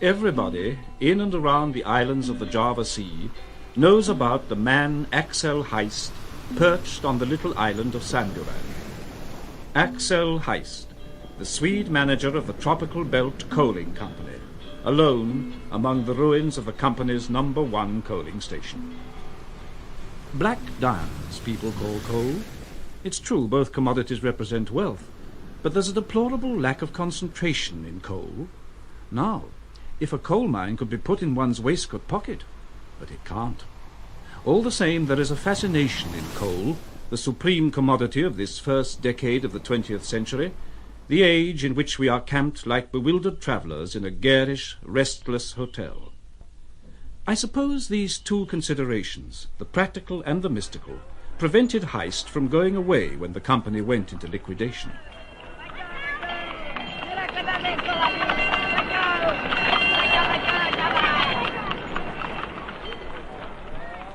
Everybody in and around the islands of the Java Sea knows about the man Axel Heist, perched on the little island of Sanduran. Axel Heist, the Swede manager of the Tropical Belt Coaling Company, alone among the ruins of the company's #1 coaling station. Black diamonds, people call coal. It's true, both commodities represent wealth, but there's a deplorable lack of concentration in coal. Now, if a coal mine could be put in one's waistcoat pocket, but it can't. All the same, there is a fascination in coal, the supreme commodity of this first decade of the 20th century, the age in which we are camped like bewildered travellers in a garish, restless hotel. I suppose these two considerations, the practical and the mystical, prevented Heist from going away when the company went into liquidation.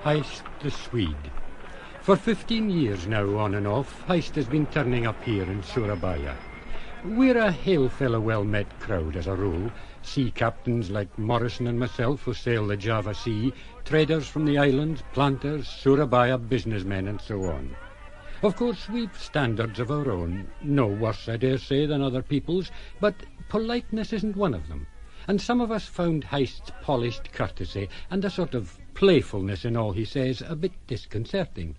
Heist the Swede. For 15 years now, on and off, Heist has been turning up here in Surabaya. We're a hail-fellow well-met crowd as a rule. Sea captains like Morrison and myself who sail the Java Sea, traders from the islands, planters, Surabaya businessmen and so on. Of course, we've standards of our own, no worse, I dare say, than other people's, but politeness isn't one of them. And some of us found Heist's polished courtesy and a sort of playfulness in all he says a bit disconcerting.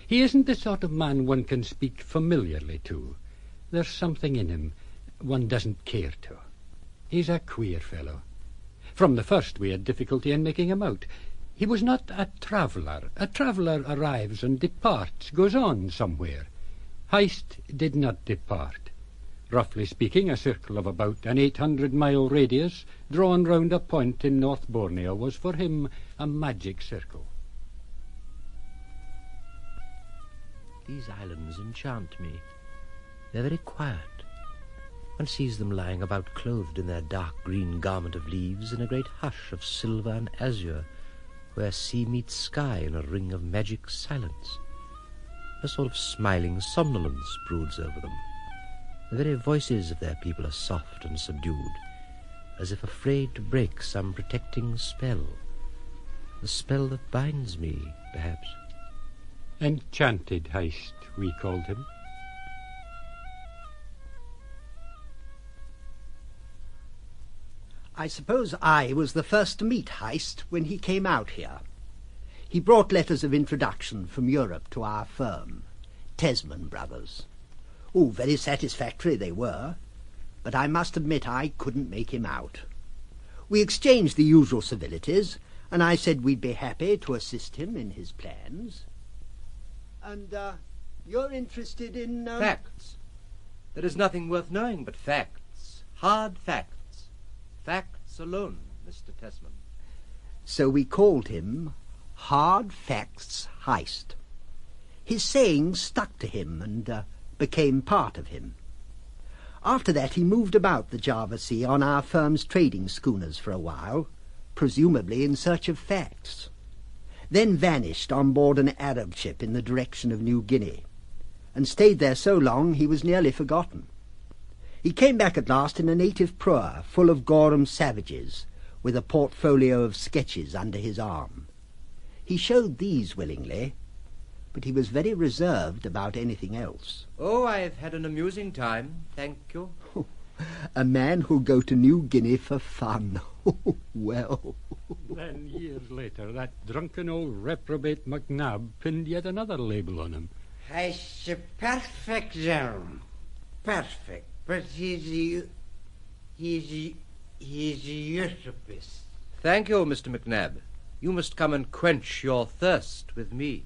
He isn't the sort of man one can speak familiarly to. There's something in him one doesn't care to. He's a queer fellow. From the first we had difficulty in making him out. He was not a traveller. A traveller arrives and departs, goes on somewhere. Heist did not depart. Roughly speaking, a circle of about an 800-mile radius drawn round a point in North Borneo was for him a magic circle. These islands enchant me. They're very quiet. One sees them lying about clothed in their dark green garment of leaves in a great hush of silver and azure, where sea meets sky in a ring of magic silence. A sort of smiling somnolence broods over them. The very voices of their people are soft and subdued, as if afraid to break some protecting spell. The spell that binds me, perhaps. Enchanted Heist, we called him. I suppose I was the first to meet Heist when he came out here. He brought letters of introduction from Europe to our firm, Tesman Brothers. Oh, very satisfactory they were, but I must admit I couldn't make him out. We exchanged the usual civilities, and I said we'd be happy to assist him in his plans. And, you're interested in, Facts. There is nothing worth knowing but facts. Hard facts. Facts alone, Mr. Tesman. So we called him Hard Facts Heist. His sayings stuck to him and became part of him. After that he moved about the Java Sea on our firm's trading schooners for a while, presumably in search of facts, then vanished on board an Arab ship in the direction of New Guinea, and stayed there so long he was nearly forgotten. He came back at last in a native proa full of Gorham savages, with a portfolio of sketches under his arm. He showed these willingly, but he was very reserved about anything else. Oh, I've had an amusing time, thank you. A man who'll go to New Guinea for fun. Well. Then, years later, that drunken old reprobate McNabb pinned yet another label on him. He's a perfect gentleman. Perfect. But he's a utopist. Thank you, Mr. McNabb. You must come and quench your thirst with me.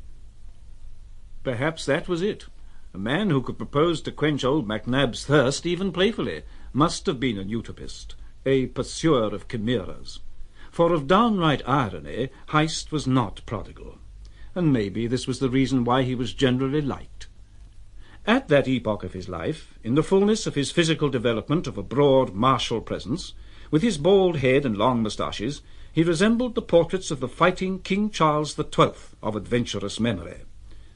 Perhaps that was it. A man who could propose to quench old MacNab's thirst, even playfully, must have been an utopist, a pursuer of chimeras. For of downright irony, Heist was not prodigal, and maybe this was the reason why he was generally liked. At that epoch of his life, in the fullness of his physical development of a broad, martial presence, with his bald head and long moustaches, he resembled the portraits of the fighting King Charles XII of adventurous memory.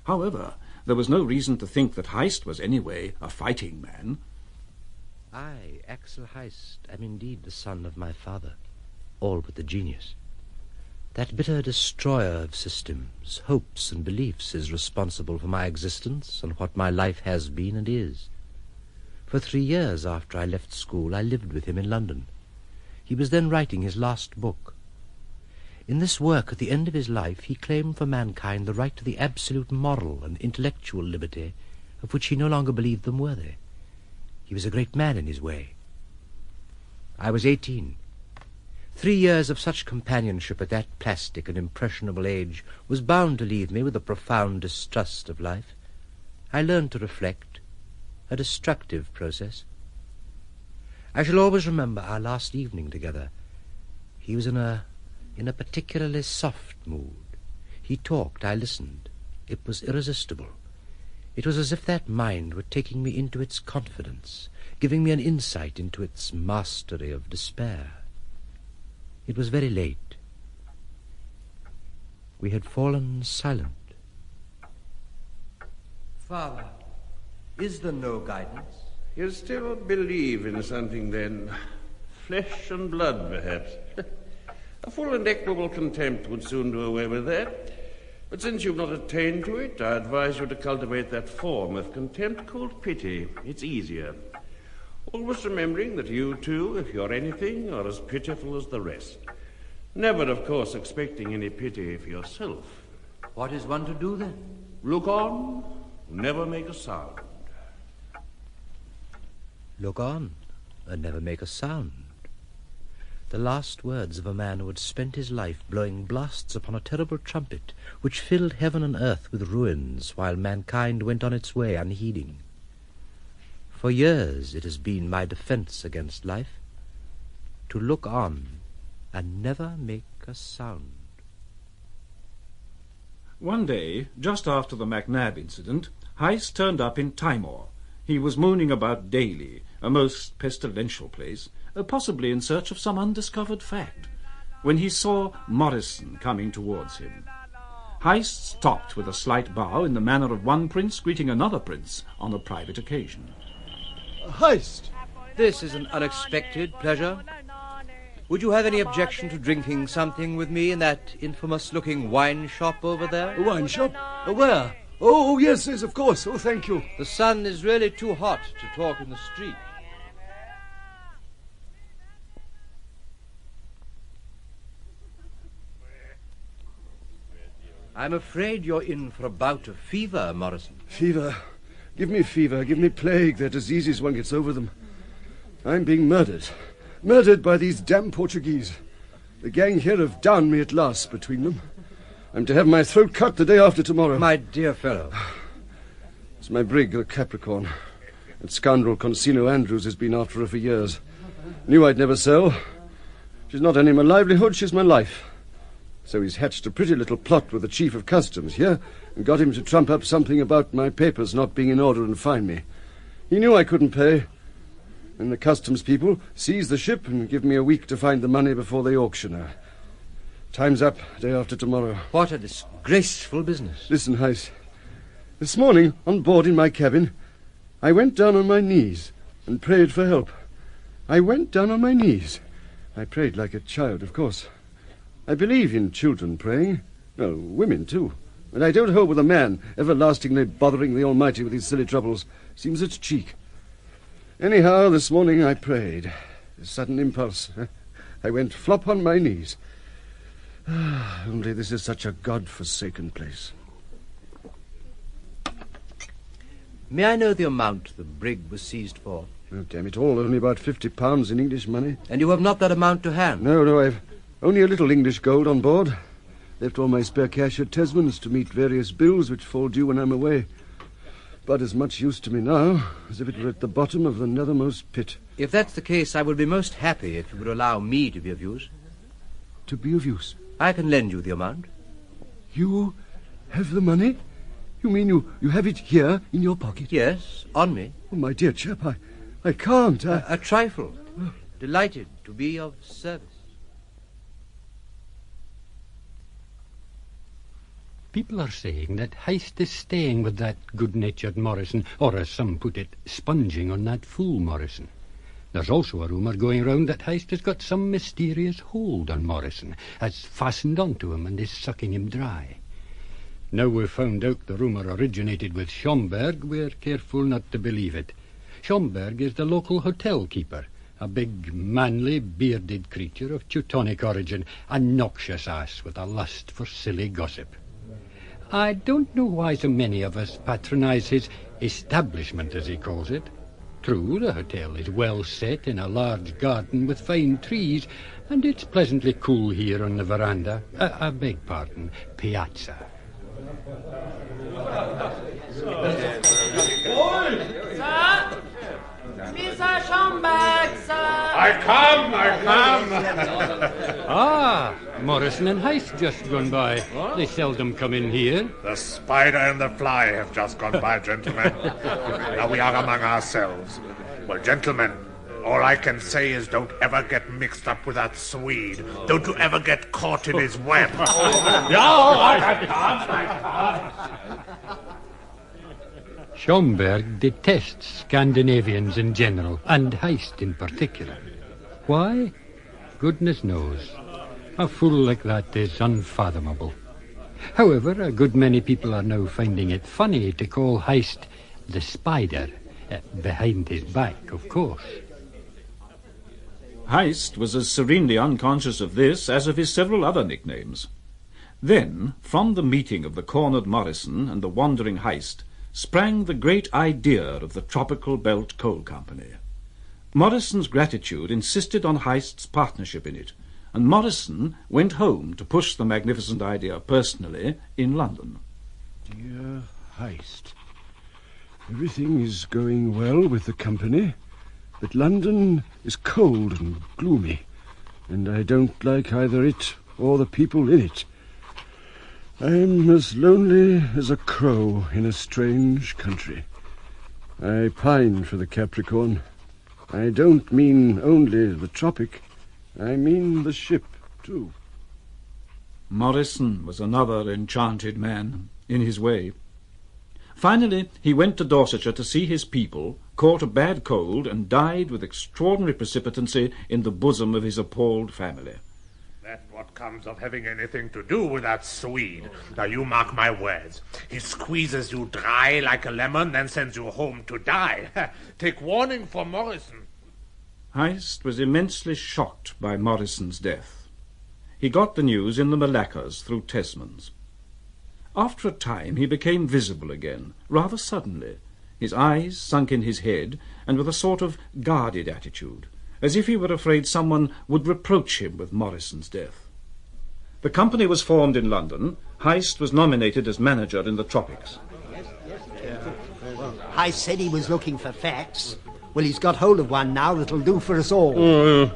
However, there was no reason to think that Heist was anyway a fighting man. I, Axel Heist, am indeed the son of my father. all but the genius. That bitter destroyer of systems, hopes, and beliefs is responsible for my existence and what my life has been and is. For 3 years after I left school, I lived with him in London. He was then writing his last book. In this work, at the end of his life, he claimed for mankind the right to the absolute moral and intellectual liberty of which he no longer believed them worthy. He was a great man in his way. I was 18. 3 years of such companionship at that plastic and impressionable age was bound to leave me with a profound distrust of life. I learned to reflect, a destructive process. I shall always remember our last evening together. He was in a particularly soft mood. He talked, I listened. It was irresistible. It was as if that mind were taking me into its confidence, giving me an insight into its mastery of despair. It was very late. We had fallen silent. Father, is there no guidance? You still believe in something, then? Flesh and blood, perhaps. A full and equable contempt would soon do away with that. But since you've not attained to it, I advise you to cultivate that form of contempt called pity. It's easier. Always remembering that you, too, if you're anything, are as pitiful as the rest. Never, of course, expecting any pity for yourself. What is one to do, then? Look on, never make a sound. Look on, and never make a sound. The last words of a man who had spent his life blowing blasts upon a terrible trumpet which filled heaven and earth with ruins while mankind went on its way unheeding. For years it has been my defense against life, to look on and never make a sound. One day, just after the MacNab incident, Heiss turned up in Timor. He was mooning about Daly, a most pestilential place, possibly in search of some undiscovered fact, when he saw Morrison coming towards him. Heiss stopped with a slight bow in the manner of one prince greeting another prince on a private occasion. Heist! This is an unexpected pleasure. Would you have any objection to drinking something with me in that infamous-looking wine shop over there? A wine shop? Where? Oh, yes, yes, of course. Oh, thank you. The sun is really too hot to talk in the street. I'm afraid you're in for a bout of fever, Morrison. Fever? Give me fever. Give me plague. They're diseases, one gets over them. I'm being murdered. Murdered by these damn Portuguese. The gang here have downed me at last between them. I'm to have my throat cut the day after tomorrow. My dear fellow. It's my brig, the Capricorn. That scoundrel Consino Andrews has been after her for years. Knew I'd never sell. She's not only my livelihood, she's my life. So he's hatched a pretty little plot with the Chief of Customs here and got him to trump up something about my papers not being in order and fine me. He knew I couldn't pay. And the customs people seize the ship and give me a week to find the money before they auction her. Time's up, day after tomorrow. What a disgraceful business. Listen, Heiss. This morning, on board in my cabin, I went down on my knees and prayed for help. I went down on my knees. I prayed like a child, of course. I believe in children praying. Well, women, too. And I don't hold with a man everlastingly bothering the Almighty with his silly troubles. Seems it's cheek. Anyhow, this morning I prayed. A sudden impulse. I went flop on my knees. Only this is such a God-forsaken place. May I know the amount the brig was seized for? Oh, damn it all, only about £50 in English money. And you have not that amount to hand? No, I've only a little English gold on board. Left all my spare cash at Tesman's to meet various bills which fall due when I'm away. But as much use to me now as if it were at the bottom of the nethermost pit. If that's the case, I would be most happy if you would allow me to be of use. To be of use? I can lend you the amount. You have the money? You mean you have it here in your pocket? Yes, on me. Oh, my dear chap, I can't. A trifle. Delighted to be of service. People are saying that Heist is staying with that good-natured Morrison, or as some put it, sponging on that fool Morrison. There's also a rumour going round that Heist has got some mysterious hold on Morrison, has fastened onto him and is sucking him dry. Now we've found out the rumour originated with Schomberg, we're careful not to believe it. Schomberg is the local hotel keeper, a big, manly, bearded creature of Teutonic origin, a noxious ass with a lust for silly gossip. I don't know why so many of us patronise his establishment, as he calls it. True, the hotel is well set in a large garden with fine trees, and it's pleasantly cool here on the veranda. I beg pardon, piazza. Mr. Schomberg, sir! I come! Ah, Morrison and Heist just gone by. They seldom come in here. The spider and the fly have just gone by, gentlemen. Now we are among ourselves. Well, gentlemen, all I can say is don't ever get mixed up with that Swede. Don't you ever get caught in his web. Schomberg detests Scandinavians in general, and Heist in particular. Why? Goodness knows. A fool like that is unfathomable. However, a good many people are now finding it funny to call Heist the Spider, behind his back, of course. Heist was as serenely unconscious of this as of his several other nicknames. Then, from the meeting of the cornered Morrison and the wandering Heist, sprang the great idea of the Tropical Belt Coal Company. Morrison's gratitude insisted on Heist's partnership in it, and Morrison went home to push the magnificent idea personally in London. Dear Heist, everything is going well with the company, but London is cold and gloomy, and I don't like either it or the people in it. I'm as lonely as a crow in a strange country. I pine for the Capricorn. I don't mean only the tropic. I mean the ship, too. Morrison was another enchanted man, in his way. Finally, he went to Dorsetshire to see his people, caught a bad cold, and died with extraordinary precipitancy in the bosom of his appalled family. That's what comes of having anything to do with that Swede. Now, you mark my words. He squeezes you dry like a lemon, then sends you home to die. Take warning from Morrison. Heist was immensely shocked by Morrison's death. He got the news in the Moluccas through Tesmans. After a time he became visible again, rather suddenly, his eyes sunk in his head, and with a sort of guarded attitude, as if he were afraid someone would reproach him with Morrison's death. The company was formed in London. Heist was nominated as manager in the tropics. Heist said he was looking for facts. Well, he's got hold of one now that'll do for us all.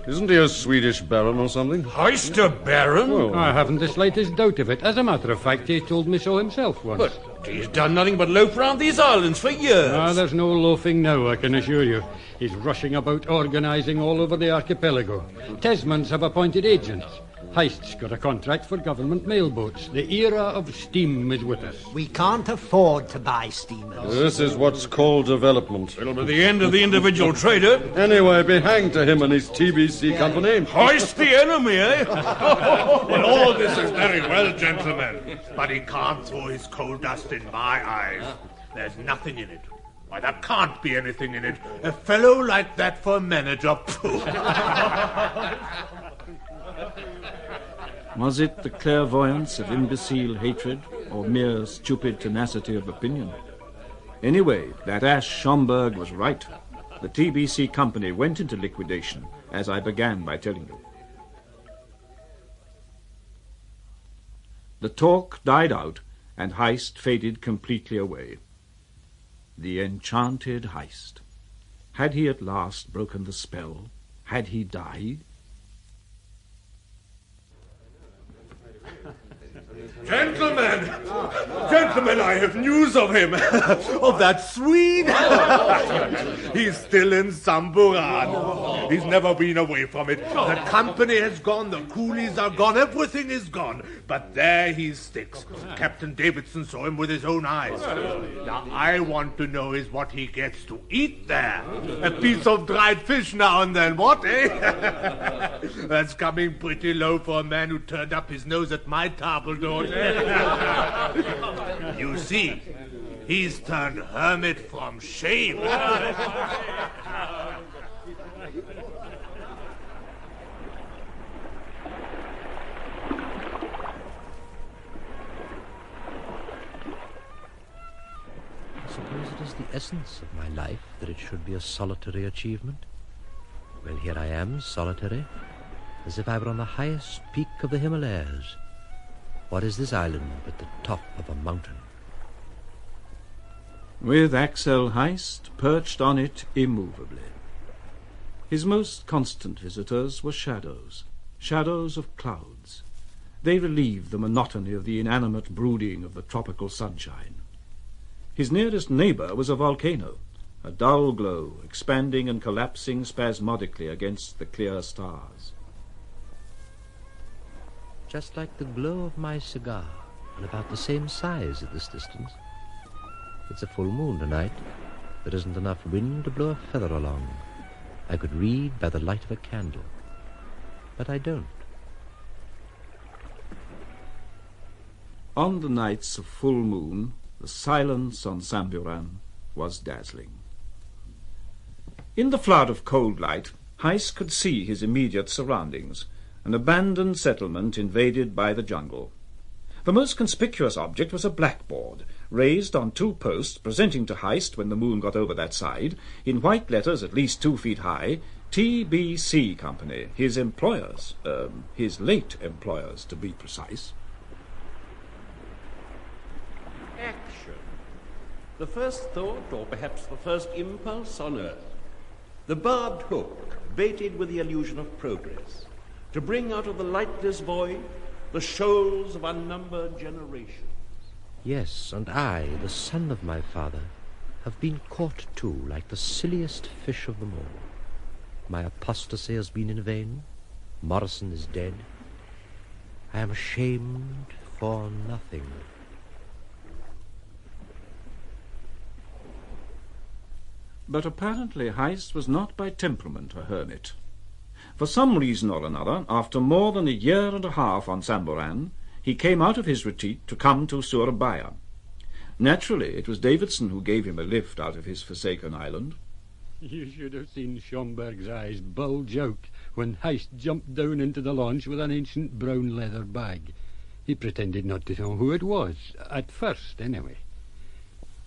Isn't he a Swedish baron or something? Heist a baron? Well, I haven't the slightest doubt of it. As a matter of fact, he told me so himself once. But he's done nothing but loaf round these islands for years. There's no loafing now, I can assure you. He's rushing about organising all over the archipelago. Tesmans have appointed agents. Heist's got a contract for government mailboats. The era of steam is with us. We can't afford to buy steamers. this is what's called development. It'll be the end of the individual trader. Anyway, be hanged to him and his TBC company. Heist the enemy, eh? Well, all this is very well, gentlemen, but he can't throw his coal dust in my eyes. There's nothing in it. Why, there can't be anything in it. A fellow like that for manager, pooh. Was it the clairvoyance of imbecile hatred, or mere stupid tenacity of opinion? Anyway, that ass Schomberg was right. The TBC company went into liquidation, as I began by telling you. The talk died out, and Heist faded completely away. The enchanted Heist. Had he at last broken the spell? Had he died? Gentlemen, Gentlemen, I have news of him. Of that Swede. He's still in Samburan. He's never been away from it. The company has gone, the coolies are gone, everything is gone. But there he sticks. Captain Davidson saw him with his own eyes. Now, I want to know is what he gets to eat there. A piece of dried fish now and then, what, eh? That's coming pretty low for a man who turned up his nose at my table d'hote. You see, he's turned hermit from shame. I suppose it is the essence of my life that it should be a solitary achievement. Well, here I am, solitary, as if I were on the highest peak of the Himalayas. What is this island but the top of a mountain? With Axel Heist perched on it immovably. His most constant visitors were shadows, shadows of clouds. They relieved the monotony of the inanimate brooding of the tropical sunshine. His nearest neighbour was a volcano, a dull glow, expanding and collapsing spasmodically against the clear stars. Just like the glow of my cigar, and about the same size at this distance. It's a full moon tonight. There isn't enough wind to blow a feather along. I could read by the light of a candle, but I don't. On the nights of full moon, the silence on Samburan was dazzling. In the flood of cold light, Heist could see his immediate surroundings, an abandoned settlement invaded by the jungle. The most conspicuous object was a blackboard, raised on 2 posts, presenting to Heist, when the moon got over that side, in white letters at least 2 feet high, TBC Company, his employers, his late employers, to be precise. Action. The first thought, or perhaps the first impulse on earth. The barbed hook, baited with the illusion of progress, to bring out of the lightless void the shoals of unnumbered generations. Yes, and I, the son of my father, have been caught too, like the silliest fish of them all. My apostasy has been in vain. Morrison is dead. I am ashamed for nothing. But apparently Heist was not by temperament a hermit. For some reason or another, after more than a year and a half on Samburan, he came out of his retreat to come to Surabaya. Naturally, it was Davidson who gave him a lift out of his forsaken island. You should have seen Schomberg's eyes bulge out when Heist jumped down into the launch with an ancient brown leather bag. He pretended not to know who it was, at first anyway.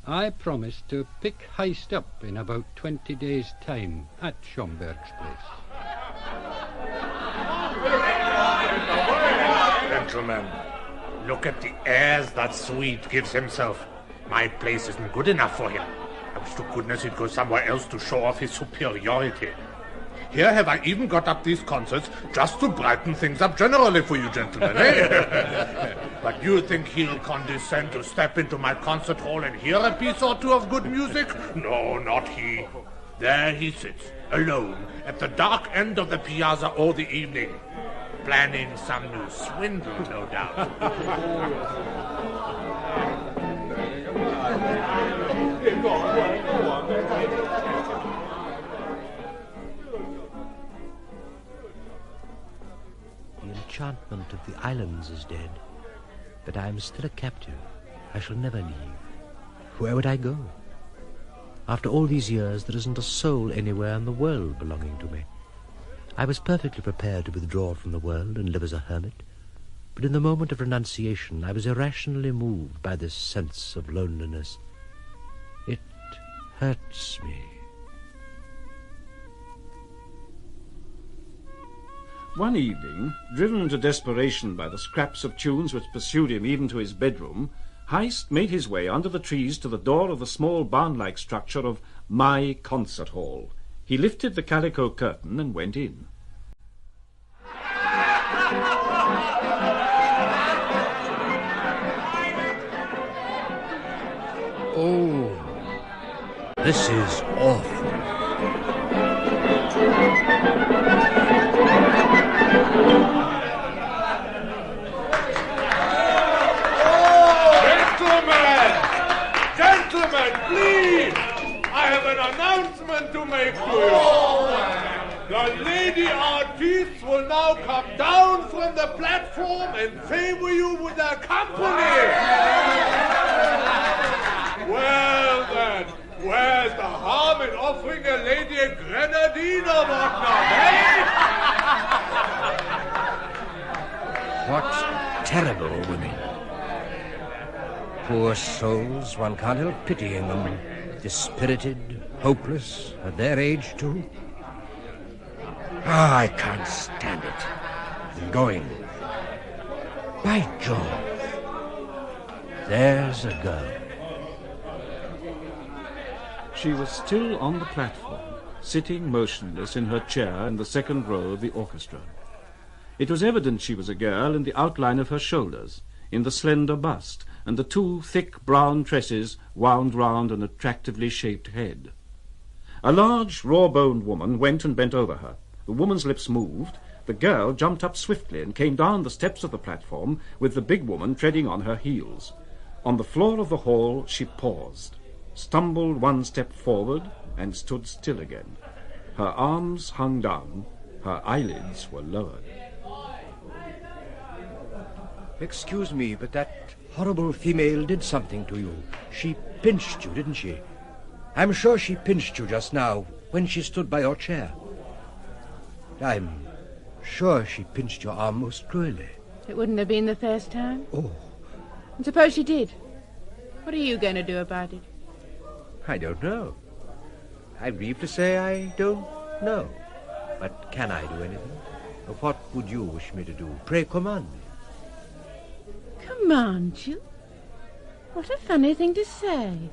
I promised to pick Heist up in about 20 days' time at Schomberg's place. Gentlemen, look at the airs that Swede gives himself. My place isn't good enough for him. I wish to goodness he'd go somewhere else to show off his superiority. Here have I even got up these concerts just to brighten things up generally for you gentlemen, eh? But you think he'll condescend to step into my concert hall and hear a piece or 2 of good music? No, not he. There he sits, alone, at the dark end of the piazza all the evening, planning some new swindle, no doubt. The enchantment of the islands is dead, but I am still a captive. I shall never leave. Where would I go? After all these years, there isn't a soul anywhere in the world belonging to me. I was perfectly prepared to withdraw from the world and live as a hermit, but in the moment of renunciation I was irrationally moved by this sense of loneliness. It hurts me. One evening, driven to desperation by the scraps of tunes which pursued him even to his bedroom, Heist made his way under the trees to the door of the small barn-like structure of my concert hall. He lifted the calico curtain and went in. Oh, this is awful. Gentlemen, please! I have an announcement to make to you. The lady artists will now come down from the platform and favor you with their company. Well then, where's the harm in offering a lady a grenadine or whatnot, eh? What terrible women. Poor souls, one can't help pitying them. Dispirited, hopeless, at their age too. Ah, I can't stand it. I'm going. By George. There's a girl. She was still on the platform, sitting motionless in her chair in the second row of the orchestra. It was evident she was a girl in the outline of her shoulders, in the slender bust, and the two thick brown tresses wound round an attractively shaped head. A large, raw-boned woman went and bent over her. The woman's lips moved. The girl jumped up swiftly and came down the steps of the platform with the big woman treading on her heels. On the floor of the hall she paused, stumbled one step forward, and stood still again. Her arms hung down, her eyelids were lowered. Excuse me, but that horrible female did something to you. She pinched you, didn't she? I'm sure she pinched you just now when she stood by your chair. I'm sure she pinched your arm most cruelly. It wouldn't have been the first time. Oh. And suppose she did. What are you going to do about it? I don't know. I'm grieved to say I don't know. But can I do anything? What would you wish me to do? Pray command me. Command you? What a funny thing to say.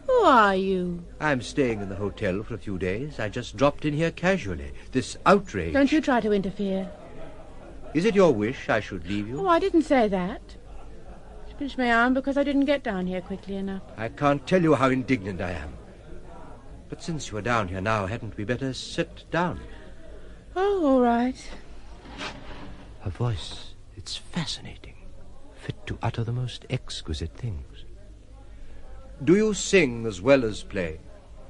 Who are you? I'm staying in the hotel for a few days. I just dropped in here casually. This outrage... Don't you try to interfere. Is it your wish I should leave you? Oh, I didn't say that. She pinched my arm because I didn't get down here quickly enough. I can't tell you how indignant I am. But since you are down here now, hadn't we better sit down? Oh, all right. Her voice, it's fascinating. Fit to utter the most exquisite things. Do you sing as well as play?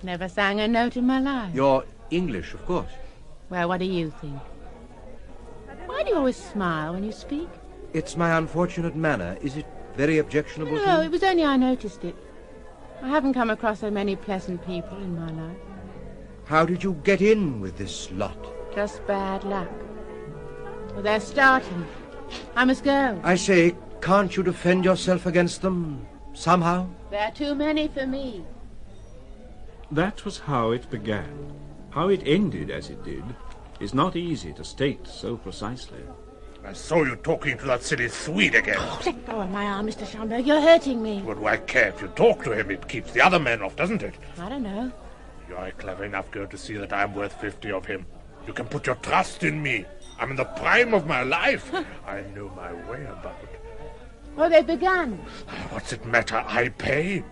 Never sang a note in my life. You're English, of course. Well, what do you think? Why do you always smile when you speak? It's my unfortunate manner. Is it very objectionable to you? No, it was only I noticed it. I haven't come across so many pleasant people in my life. How did you get in with this lot? Just bad luck. Well, they're starting. I must go. I say, can't you defend yourself against them somehow? There are too many for me. That was how it began. How it ended as it did is not easy to state so precisely. I saw you talking to that silly Swede again. Oh, let go of my arm, Mr. Schomburg. You're hurting me. What do I care if you talk to him? It keeps the other men off, doesn't it? I don't know. You are a clever enough girl to see that I'm worth 50 of him. You can put your trust in me. I'm in the prime of my life. I know my way about it. Oh, they've begun. What's it matter? I pay.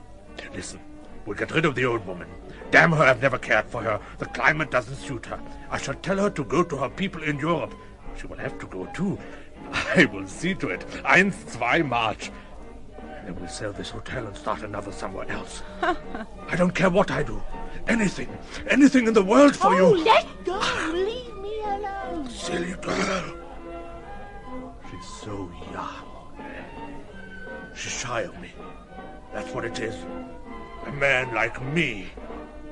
Listen, we'll get rid of the old woman. Damn her, I've never cared for her. The climate doesn't suit her. I shall tell her to go to her people in Europe. She will have to go too. I will see to it. 1, 2, March. Then we'll sell this hotel and start another somewhere else. I don't care what I do. Anything in the world for you. Oh, let go. Leave me alone. Silly girl. She's so young. She's shy of me. That's what it is. A man like me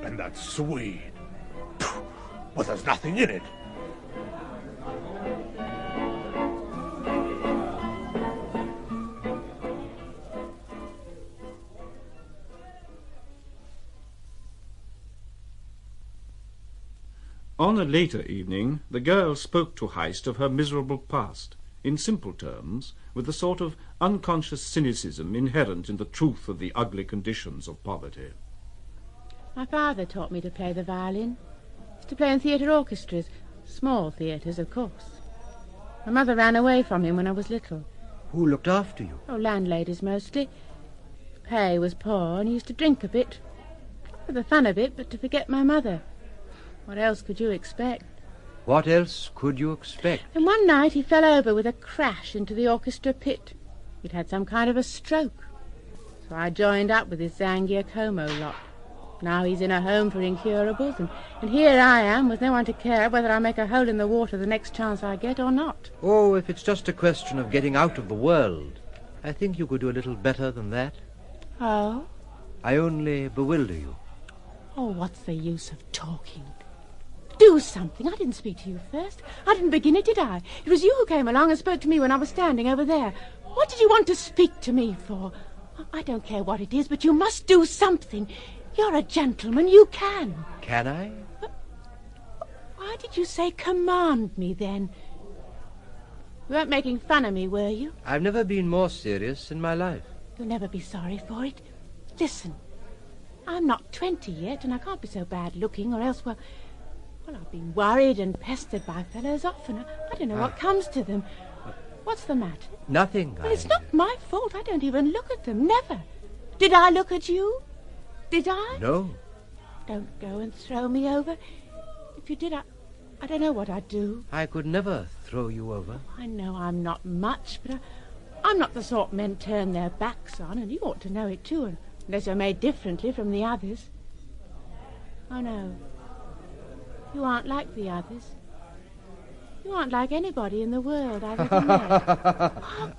and that Swede. Well, there's nothing in it. On a later evening, the girl spoke to Heist of her miserable past, in simple terms, with the sort of unconscious cynicism inherent in the truth of the ugly conditions of poverty. My father taught me to play the violin. To play in theatre orchestras, small theatres, of course. My mother ran away from him when I was little. Who looked after you? Oh, landladies mostly. pay was poor, and he used to drink a bit. For the fun of it, but to forget my mother. What else could you expect? What else could you expect? And one night he fell over with a crash into the orchestra pit. He'd had some kind of a stroke. So I joined up with this Zangier Como lot. Now he's in a home for incurables, and here I am with no one to care whether I make a hole in the water the next chance I get or not. Oh, if it's just a question of getting out of the world, I think you could do a little better than that. Oh? I only bewilder you. Oh, what's the use of talking? Do something. I didn't speak to you first. I didn't begin it, did I? It was you who came along and spoke to me when I was standing over there. What did you want to speak to me for? I don't care what it is, but you must do something. You're a gentleman. You can. Can I? Why did you say command me, then? You weren't making fun of me, were you? I've never been more serious in my life. You'll never be sorry for it. Listen, I'm not 20 yet, and I can't be so bad-looking, or else, well, I've been worried and pestered by fellows often. I don't know what comes to them. What's the matter? Nothing. Well, it's not my fault. I don't even look at them. Never. Did I look at you? Did I? No. Don't go and throw me over. If you did, I don't know what I'd do. I could never throw you over. I know I'm not much, but I'm not the sort men turn their backs on, and you ought to know it too, unless you're made differently from the others. Oh, no. You aren't like the others. You aren't like anybody in the world I've ever met.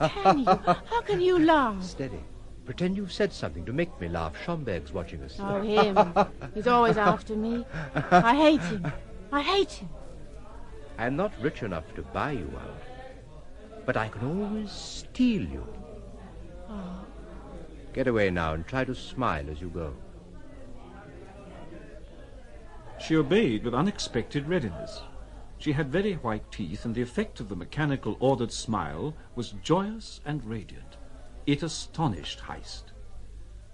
How can you laugh? Steady. Pretend you've said something to make me laugh. Schomberg's watching us. Oh, him. He's always after me. I hate him. I hate him. I'm not rich enough to buy you out, but I can always steal you. Oh. Get away now and try to smile as you go. She obeyed with unexpected readiness. She had very white teeth, and the effect of the mechanical ordered smile was joyous and radiant. It astonished Heist.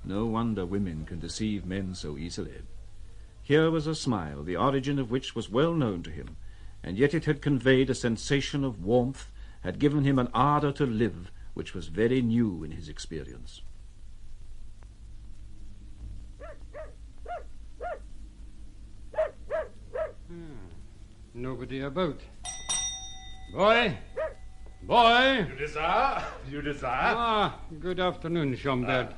No wonder women can deceive men so easily. Here was a smile, the origin of which was well known to him, and yet it had conveyed a sensation of warmth, had given him an ardour to live, which was very new in his experience. Nobody about. Boy! Boy! You desire? Ah, good afternoon, Schomberg.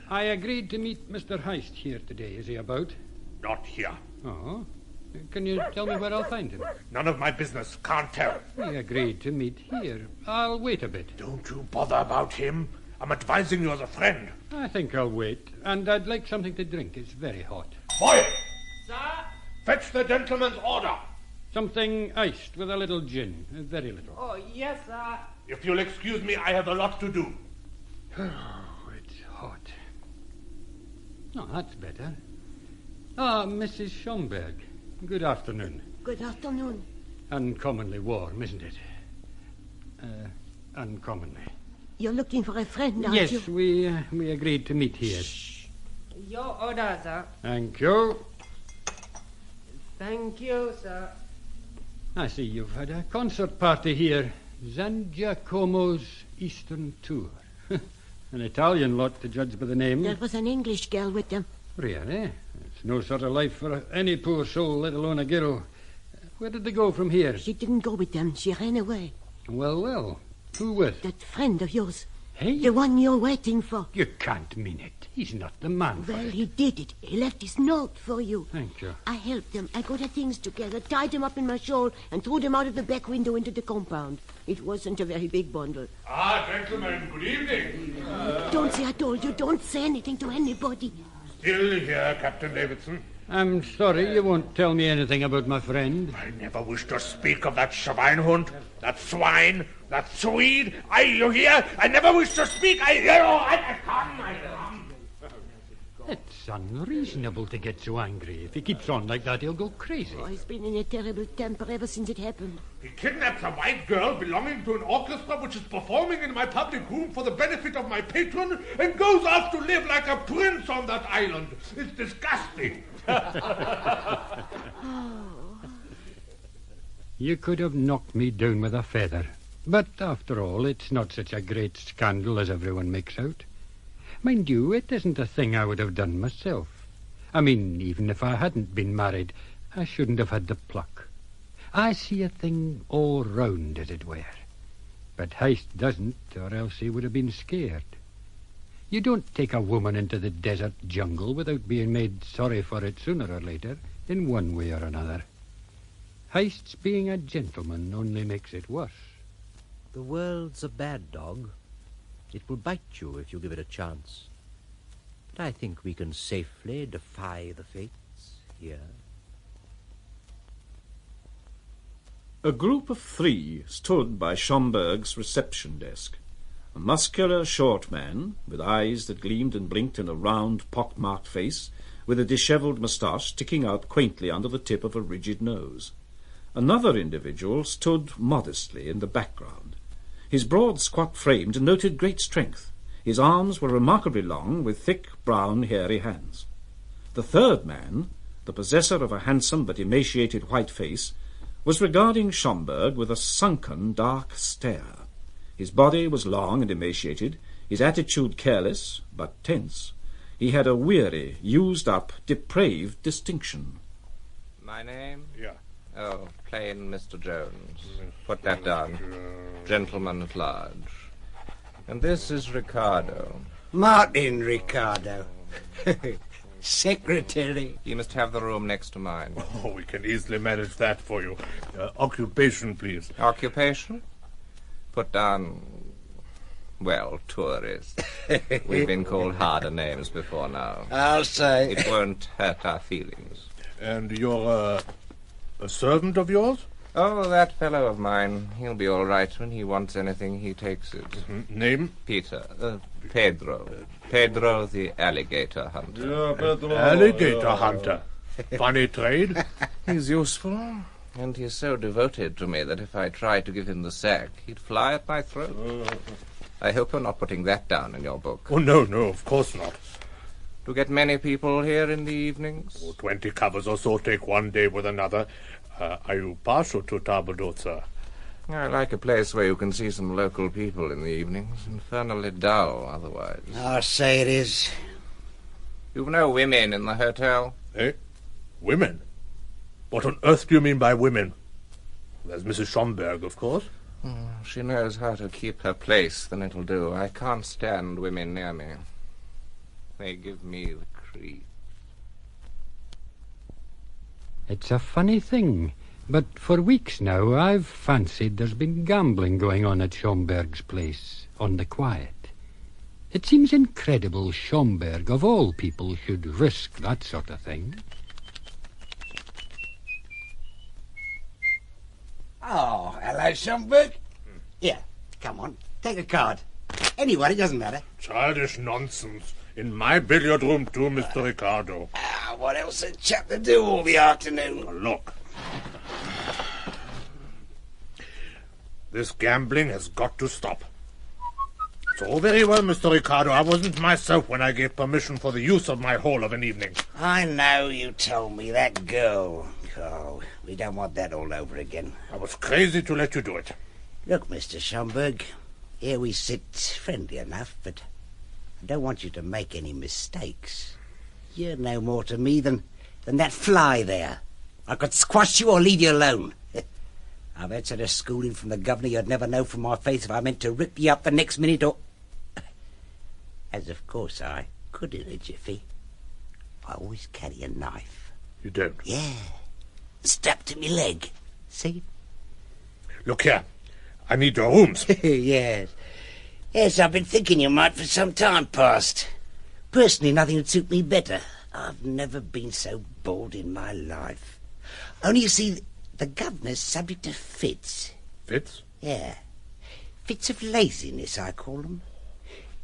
I agreed to meet Mr. Heist here today. Is he about? Not here. Oh? Can you tell me where I'll find him? None of my business. Can't tell. We agreed to meet here. I'll wait a bit. Don't you bother about him. I'm advising you as a friend. I think I'll wait. And I'd like something to drink. It's very hot. Boy! Sir? Fetch the gentleman's order. Something iced with a little gin. Very little. Oh, yes, sir. If you'll excuse me, I have a lot to do. Oh, it's hot. Oh, that's better. Ah, Mrs. Schomberg. Good afternoon. Good afternoon. Uncommonly warm, isn't it? Uncommonly. You're looking for a friend, aren't Yes, you? we agreed to meet here. Shh. Your order, sir. Thank you. Thank you, sir. I see you've had a concert party here. San Giacomo's Eastern Tour. An Italian lot, to judge by the name. There was an English girl with them. Really? It's no sort of life for any poor soul, let alone a girl. Where did they go from here? She didn't go with them. She ran away. Well. Who with? That friend of yours. Hey? The one you're waiting for. You can't mean it. He's not the man for Well, it. he did it. He left his note for you. Thank you. I helped them. I got their things together, tied them up in my shawl, and threw them out of the back window into the compound. It wasn't a very big bundle. Ah, gentlemen, good evening. Don't say I told you. Don't say anything to anybody. Still here, Captain Davidson. I'm sorry you won't tell me anything about my friend. I never wish to speak of that Schweinhund, that swine, that Swede. You hear? I never wish to speak. I come. It's unreasonable to get so angry. If he keeps on like that, he'll go crazy. Oh, he's been in a terrible temper ever since it happened. He kidnaps a white girl belonging to an orchestra which is performing in my public room for the benefit of my patron and goes off to live like a prince on that island. It's disgusting. You could have knocked me down with a feather. But after all, it's not such a great scandal as everyone makes out. Mind you, it isn't a thing I would have done myself. I mean, even if I hadn't been married, I shouldn't have had the pluck. I see a thing all round, as it were. But Heist doesn't, or else he would have been scared. You don't take a woman into the desert jungle without being made sorry for it sooner or later, in one way or another. Heist's being a gentleman only makes it worse. The world's a bad dog. It will bite you if you give it a chance. But I think we can safely defy the fates here. A group of 3 stood by Schomberg's reception desk. A muscular, short man, with eyes that gleamed and blinked in a round, pock-marked face, with a dishevelled moustache sticking out quaintly under the tip of a rigid nose. Another individual stood modestly in the background. His broad, squat frame denoted great strength. His arms were remarkably long, with thick, brown, hairy hands. The third man, the possessor of a handsome but emaciated white face, was regarding Schomberg with a sunken, dark stare. His body was long and emaciated, his attitude careless, but tense. He had a weary, used-up, depraved distinction. My name? Yeah. Oh, plain Mr. Jones. Put that down. Gentleman at large. And this is Ricardo. Martin Ricardo. Secretary. You must have the room next to mine. Oh, we can easily manage that for you. Occupation, please. Occupation? Put down, well, tourist. We've been called harder names before now. I'll say. It won't hurt our feelings. And you're, a servant of yours? Oh, that fellow of mine. He'll be all right. When he wants anything, he takes it. Name? Peter. Pedro. Pedro the alligator hunter. Yeah, Pedro. Alligator hunter. Funny trade. He's useful, and he's so devoted to me that if I tried to give him the sack, he'd fly at my throat. I hope you're not putting that down in your book. Oh, no, of course not. Do you get many people here in the evenings? 20 covers or so take one day with another. Are you partial to table d'hôte, sir? I like a place where you can see some local people in the evenings. Infernally dull otherwise. I'll say it is. You've no women in the hotel? Eh? Women? What on earth do you mean by women? There's Mrs. Schomberg, of course. She knows how to keep her place, then it'll do. I can't stand women near me. They give me the creep. It's a funny thing, but for weeks now I've fancied there's been gambling going on at Schomberg's place, on the quiet. It seems incredible Schomberg, of all people, should risk that sort of thing. Oh, hello, Schomberg. Here, come on, take a card. Anyone, it doesn't matter. Childish nonsense. In my billiard room, too, Mr. Ricardo. What else a chap to do all the afternoon? Look. This gambling has got to stop. It's all very well, Mr. Ricardo. I wasn't myself when I gave permission for the use of my hall of an evening. I know you told me that girl. Oh, we don't want that all over again. I was crazy to let you do it. Look, Mr. Schomberg, here we sit friendly enough, but I don't want you to make any mistakes. You're no more to me than that fly there. I could squash you or leave you alone. I've had such a schooling from the governor you'd never know from my face if I meant to rip you up the next minute or... As of course I could in a jiffy. I always carry a knife. You don't? Yeah. Strapped to me leg. See? Look here. I need your rooms. Yes. Yes, I've been thinking you might for some time past. Personally, nothing would suit me better. I've never been so bored in my life. Only, you see, the governor's subject to fits. Fits? Yeah. Fits of laziness, I call them.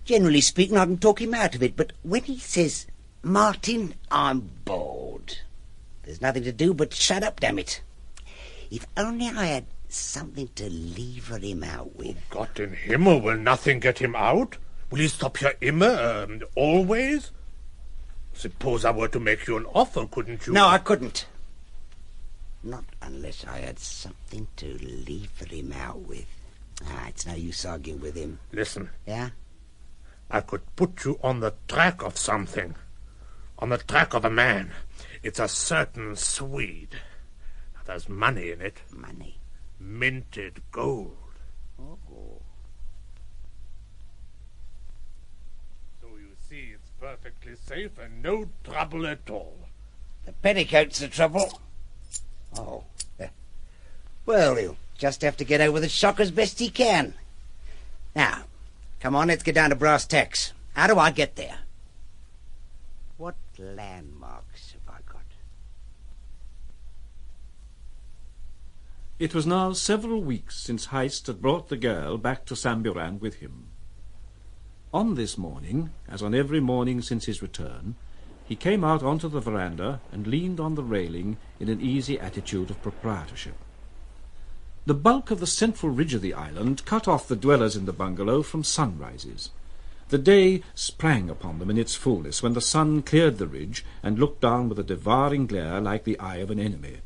Generally speaking, I can talk him out of it, but when he says, "Martin, I'm bored," there's nothing to do but shut up, damn it. If only I had something to lever him out with. Gott in Himmel, will nothing get him out? Will he stop here immer, always? Suppose I were to make you an offer, couldn't you? No, I couldn't. Not unless I had something to lever him out with. It's no use arguing with him. Listen. Yeah? I could put you on the track of something. On the track of a man. It's a certain Swede. There's money in it. Money? Minted gold. Oh. So you see, it's perfectly safe and no trouble at all. The petticoat's the trouble. Oh. Well, he'll just have to get over the shock as best he can. Now, come on, let's get down to brass tacks. How do I get there? What landmarks have I got? It was now several weeks since Heist had brought the girl back to Samburan with him. On this morning, as on every morning since his return, he came out onto the veranda and leaned on the railing in an easy attitude of proprietorship. The bulk of the central ridge of the island cut off the dwellers in the bungalow from sunrises. The day sprang upon them in its fullness when the sun cleared the ridge and looked down with a devouring glare like the eye of an enemy.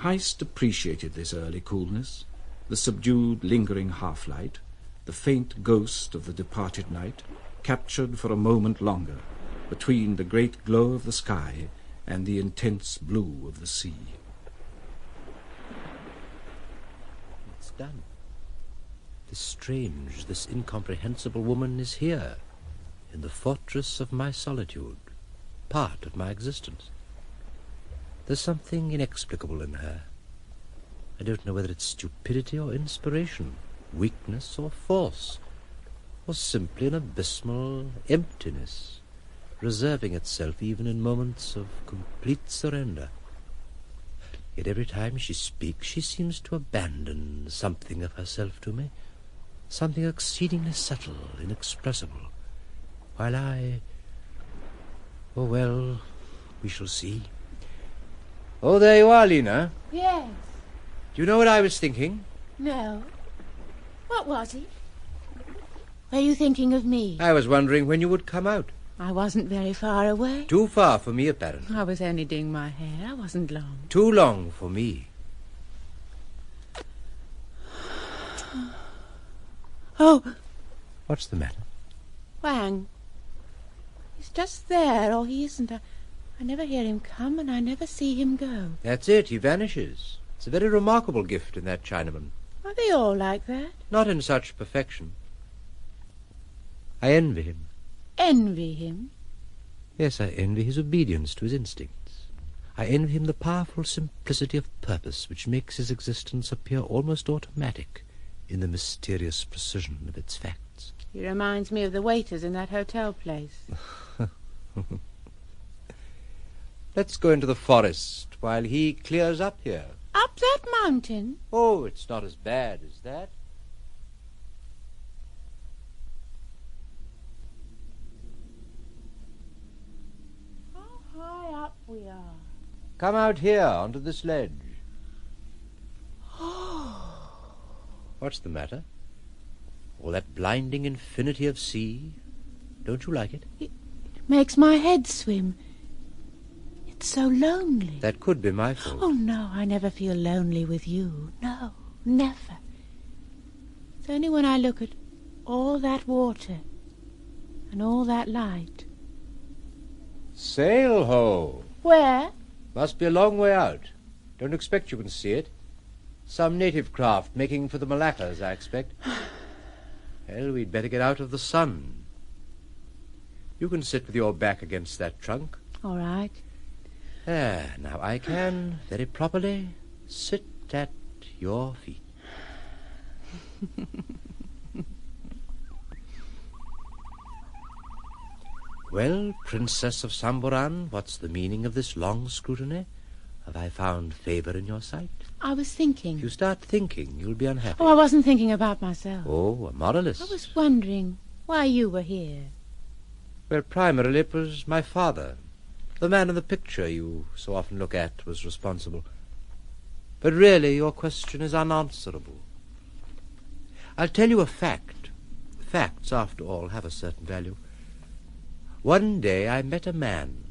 Heist appreciated this early coolness, the subdued, lingering half-light, the faint ghost of the departed night, captured for a moment longer between the great glow of the sky and the intense blue of the sea. It's done. This strange, this incomprehensible woman is here, in the fortress of my solitude, part of my existence. There's something inexplicable in her. I don't know whether it's stupidity or inspiration, weakness or force, or simply an abysmal emptiness, reserving itself even in moments of complete surrender. Yet every time she speaks, she seems to abandon something of herself to me, something exceedingly subtle, inexpressible, while oh, well, we shall see. Oh, there you are, Lena. Yes. Do you know what I was thinking? No. What was it? Were you thinking of me? I was wondering when you would come out. I wasn't very far away. Too far for me, apparently. I was only doing my hair. I wasn't long. Too long for me. Oh. What's the matter? Wang. He's just there, or he isn't. I never hear him come, and I never see him go. That's it. He vanishes. It's a very remarkable gift in that Chinaman. Are they all like that? Not in such perfection. I envy him. Envy him? Yes, I envy his obedience to his instincts. I envy him the powerful simplicity of purpose which makes his existence appear almost automatic in the mysterious precision of its facts. He reminds me of the waiters in that hotel place. Let's go into the forest while he clears up here. Up that mountain? Oh, it's not as bad as that. How high up we are. Come out here onto this ledge. What's the matter? All that blinding infinity of sea? Don't you like it? It makes my head swim. It's so lonely. That could be my fault. Oh, no, I never feel lonely with you. No, never. It's only when I look at all that water and all that light. Sail ho! Where? Must be a long way out. Don't expect you can see it. Some native craft making for the Malaccas, I expect. Well, we'd better get out of the sun. You can sit with your back against that trunk. All right. There, now I can, very properly, sit at your feet. Well, Princess of Samburan, what's the meaning of this long scrutiny? Have I found favor in your sight? I was thinking. If you start thinking, you'll be unhappy. Oh, I wasn't thinking about myself. Oh, a moralist. I was wondering why you were here. Well, primarily it was my father. The man in the picture you so often look at was responsible. But really, your question is unanswerable. I'll tell you a fact. Facts, after all, have a certain value. One day I met a man.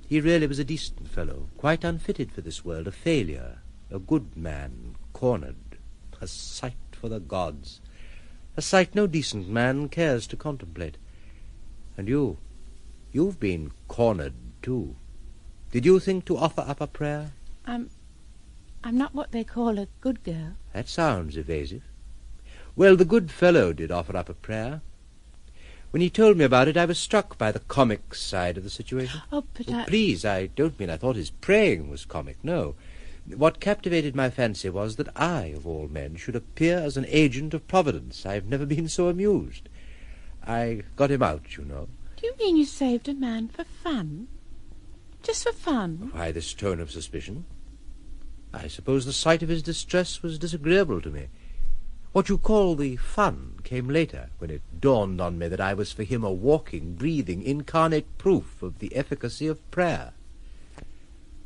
He really was a decent fellow, quite unfitted for this world, a failure, a good man, cornered, a sight for the gods. A sight no decent man cares to contemplate. And you've been cornered, too. Did you think to offer up a prayer? I'm not what they call a good girl. That sounds evasive. Well, the good fellow did offer up a prayer. When he told me about it, I was struck by the comic side of the situation. Oh, but Please, I don't mean I thought his praying was comic, no. What captivated my fancy was that I, of all men, should appear as an agent of Providence. I've never been so amused. I got him out, you know. Do you mean you saved a man for fun? Just for fun? Why this tone of suspicion? I suppose the sight of his distress was disagreeable to me. What you call the fun came later, when it dawned on me that I was for him a walking, breathing, incarnate proof of the efficacy of prayer.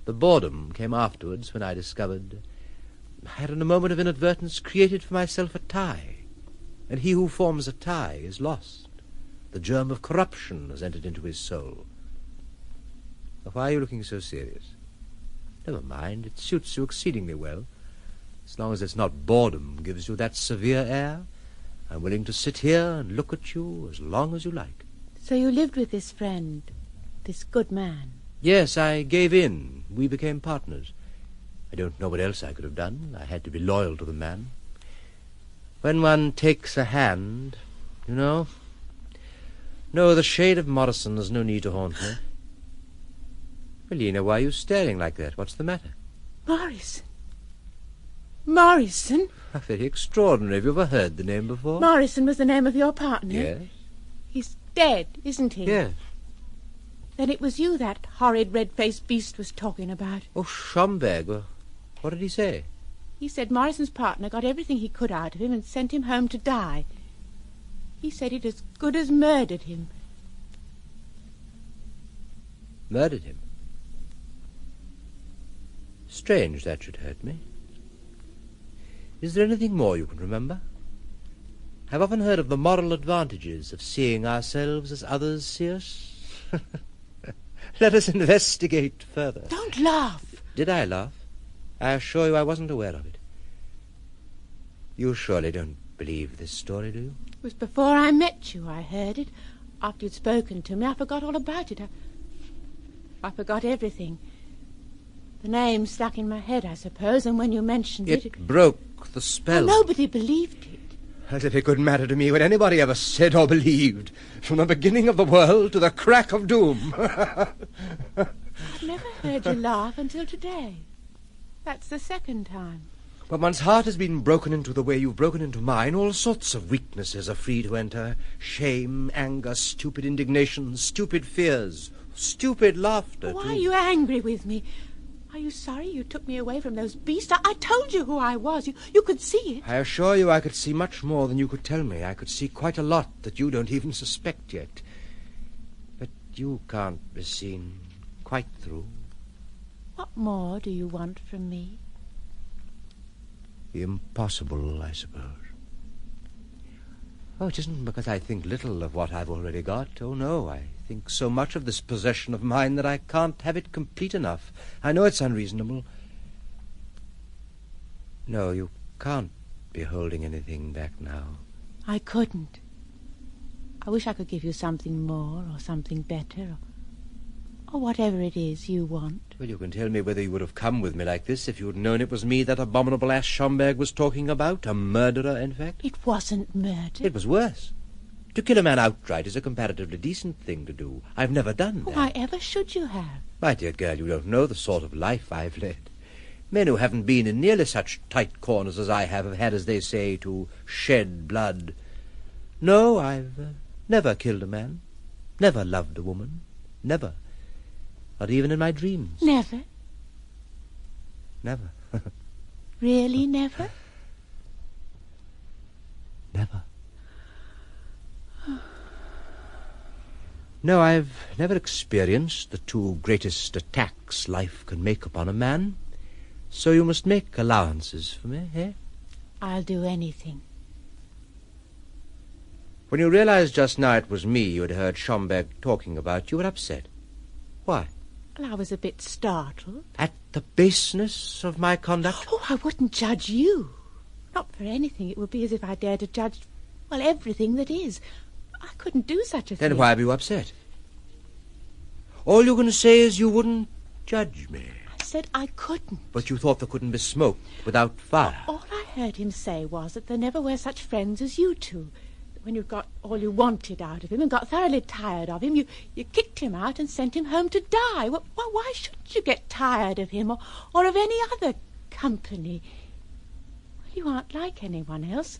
The boredom came afterwards, when I discovered I had in a moment of inadvertence created for myself a tie, and he who forms a tie is lost. The germ of corruption has entered into his soul. Why are you looking so serious? Never mind, it suits you exceedingly well. As long as it's not boredom gives you that severe air, I'm willing to sit here and look at you as long as you like. So you lived with this friend, this good man? Yes, I gave in. We became partners. I don't know what else I could have done. I had to be loyal to the man. When one takes a hand, you know... No, the shade of Morrison has no need to haunt me. Well, Lena, why are you staring like that? What's the matter? Morrison? Morrison? Very extraordinary. Have you ever heard the name before? Morrison was the name of your partner? Yes. He's dead, isn't he? Yes. Then it was you that horrid red-faced beast was talking about. Oh, Schomberg. What did he say? He said Morrison's partner got everything he could out of him and sent him home to die. He said he'd as good as murdered him. Murdered him? Strange that should hurt me. Is there anything more you can remember? I've often heard of the moral advantages of seeing ourselves as others see us. Let us investigate further. Don't laugh. Did I laugh? I assure you I wasn't aware of it. You surely don't believe this story, do you? It was before I met you I heard it. After you'd spoken to me, I forgot all about it. I forgot everything. The name stuck in my head, I suppose, and when you mentioned it... It broke the spell. Oh, nobody believed it. As if it could matter to me what anybody ever said or believed, from the beginning of the world to the crack of doom. I've never heard you laugh until today. That's the second time. When one's heart has been broken into the way you've broken into mine, all sorts of weaknesses are free to enter. Shame, anger, stupid indignation, stupid fears, stupid laughter. Why are you angry with me? Are you sorry you took me away from those beasts? I told you who I was. You could see it. I assure you I could see much more than you could tell me. I could see quite a lot that you don't even suspect yet. But you can't be seen quite through. What more do you want from me? Impossible, I suppose. Oh, it isn't because I think little of what I've already got. Oh, no, I think so much of this possession of mine that I can't have it complete enough. I know it's unreasonable. No, you can't be holding anything back now. I couldn't. I wish I could give you something more or something better or whatever it is you want. Well, you can tell me whether you would have come with me like this if you'd known it was me that abominable ass Schomberg was talking about. A murderer, in fact. It wasn't murder. It was worse. To kill a man outright is a comparatively decent thing to do. I've never done that. Why ever should you have? My dear girl, you don't know the sort of life I've led. Men who haven't been in nearly such tight corners as I have had, as they say, to shed blood. No, I've never killed a man. Never loved a woman. Never. Not even in my dreams. Never? Never. Really never? Never. No, I've never experienced the two greatest attacks life can make upon a man. So you must make allowances for me, eh? I'll do anything. When you realized just now it was me you had heard Schomberg talking about, you were upset. Why? Well, I was a bit startled. At the baseness of my conduct? Oh, I wouldn't judge you. Not for anything. It would be as if I dared to judge Well, everything that is. I couldn't do such a thing. Then why are you upset? All you're going to say is you wouldn't judge me. I said I couldn't. But you thought there couldn't be smoke without fire. All I heard him say was that there never were such friends as you two. When you got all you wanted out of him and got thoroughly tired of him, you kicked him out and sent him home to die. Well, why shouldn't you get tired of him or of any other company? Well, you aren't like anyone else.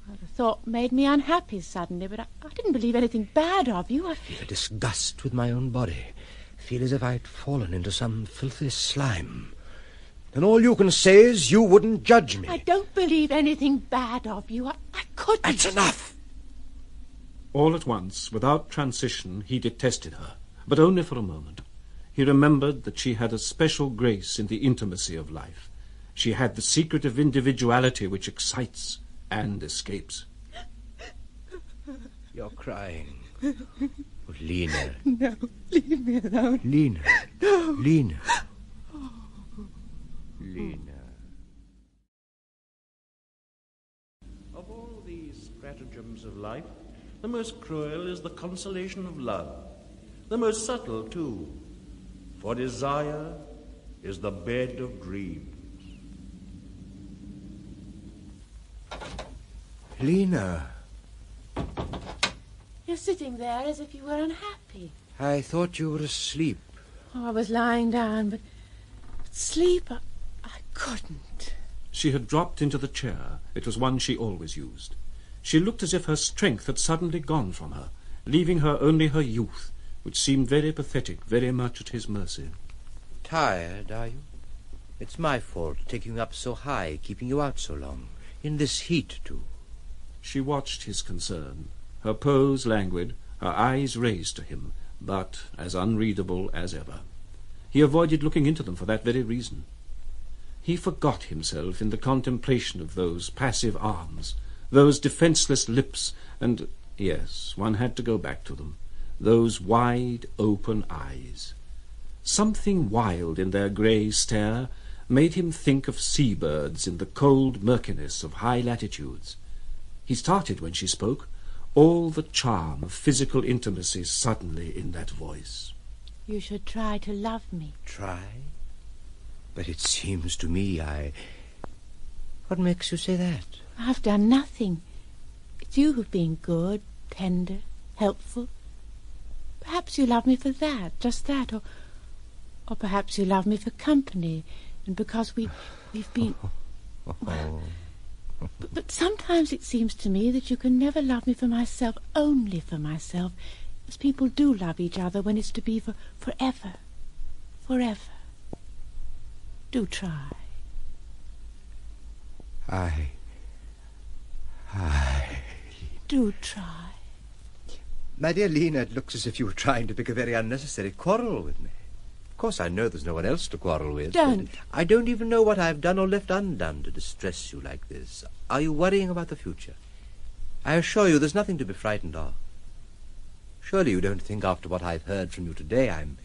Well, the thought made me unhappy suddenly, but I didn't believe anything bad of you. I feel a disgust with my own body. I feel as if I'd fallen into some filthy slime. And all you can say is you wouldn't judge me. I don't believe anything bad of you. I couldn't. That's enough. All at once, without transition, he detested her, but only for a moment. He remembered that she had a special grace in the intimacy of life. She had the secret of individuality which excites and escapes. You're crying. Oh, Lena. No, leave me alone. Lena. No. Lena. Lena. Of all these stratagems of life, the most cruel is the consolation of love, the most subtle, too, for desire is the bed of dreams. Lena. You're sitting there as if you were unhappy. I thought you were asleep. Oh, I was lying down, but sleep, I couldn't. She had dropped into the chair. It was one she always used. She looked as if her strength had suddenly gone from her, leaving her only her youth, which seemed very pathetic, very much at his mercy. Tired, are you? It's my fault, taking you up so high, keeping you out so long. In this heat, too. She watched his concern, her pose languid, her eyes raised to him, but as unreadable as ever. He avoided looking into them for that very reason. He forgot himself in the contemplation of those passive arms, those defenceless lips, and, yes, one had to go back to them, those wide, open eyes. Something wild in their grey stare made him think of seabirds in the cold murkiness of high latitudes. He started when she spoke, all the charm of physical intimacy suddenly in that voice. You should try to love me. Try? But it seems to me What makes you say that? I've done nothing. It's you who've been good, tender, helpful. Perhaps you love me for that, just that, or perhaps you love me for company, and because we've been... Well, but sometimes it seems to me that you can never love me for myself, only for myself, as people do love each other when it's to be for forever. Forever. Do try. Do try. My dear Lena, it looks as if you were trying to pick a very unnecessary quarrel with me. Of course, I know there's no one else to quarrel with. Don't. I don't even know what I've done or left undone to distress you like this. Are you worrying about the future? I assure you there's nothing to be frightened of. Surely you don't think after what I've heard from you today I'm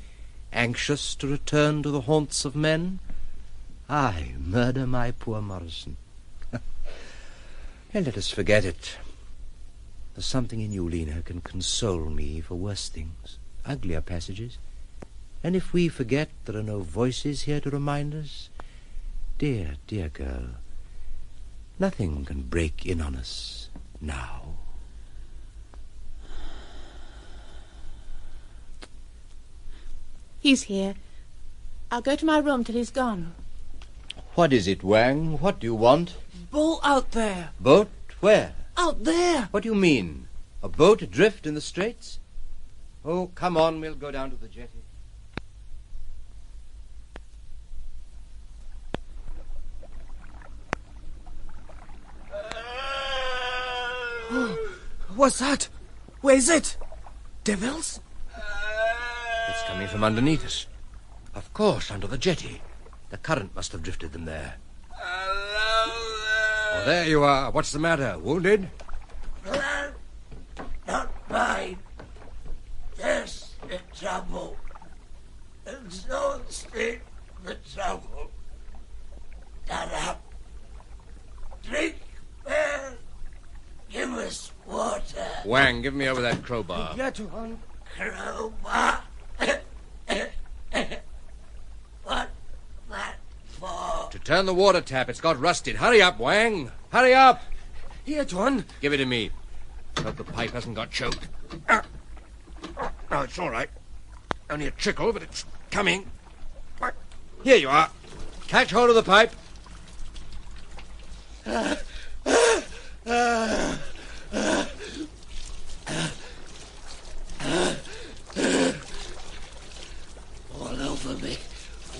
anxious to return to the haunts of men? I murder my poor Morrison. And let us forget it. There's something in you, Lena, can console me for worse things, uglier passages. And if we forget there are no voices here to remind us, dear, dear girl, nothing can break in on us now. He's here. I'll go to my room till he's gone. What is it, Wang? What do you want? Boat out there. Boat? Where? Out there. What do you mean? A boat adrift in the straits? Oh, come on, we'll go down to the jetty. What's that? Where is it? Devils? It's coming from underneath us. Of course, under the jetty. The current must have drifted them there. Oh, there you are. What's the matter? Wounded? Not mine. There's in trouble. There's no sleep for trouble. Shut up. Drink, man. Give us Wang, give me over that crowbar. Get on. Crowbar. What that for? To turn the water tap. It's got rusted. Hurry up, Wang. Hurry up. Here, John. Give it to me. Hope the pipe hasn't got choked. No, it's all right. Only a trickle, but it's coming. Here you are. Catch hold of the pipe. All over me.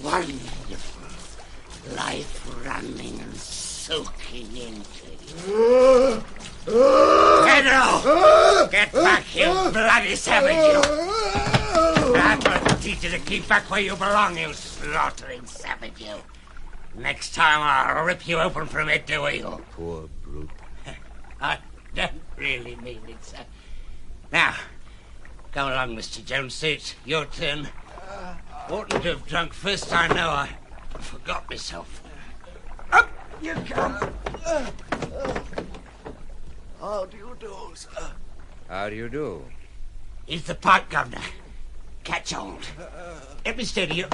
Wonderful. Life running and soaking into you. Pedro! Get back, you bloody savage, you! That will teach you to keep back where you belong, you slaughtering savage, you. Next time I'll rip you open from head to heel. Poor brute. I don't really mean it, sir. Now, come along, Mr. Jones. It's your turn. Oughtn't to have drunk first, I know. I forgot myself. Up you come. How do you do, sir? How do you do? He's the pipe, Governor. Catch hold. Let me steady you.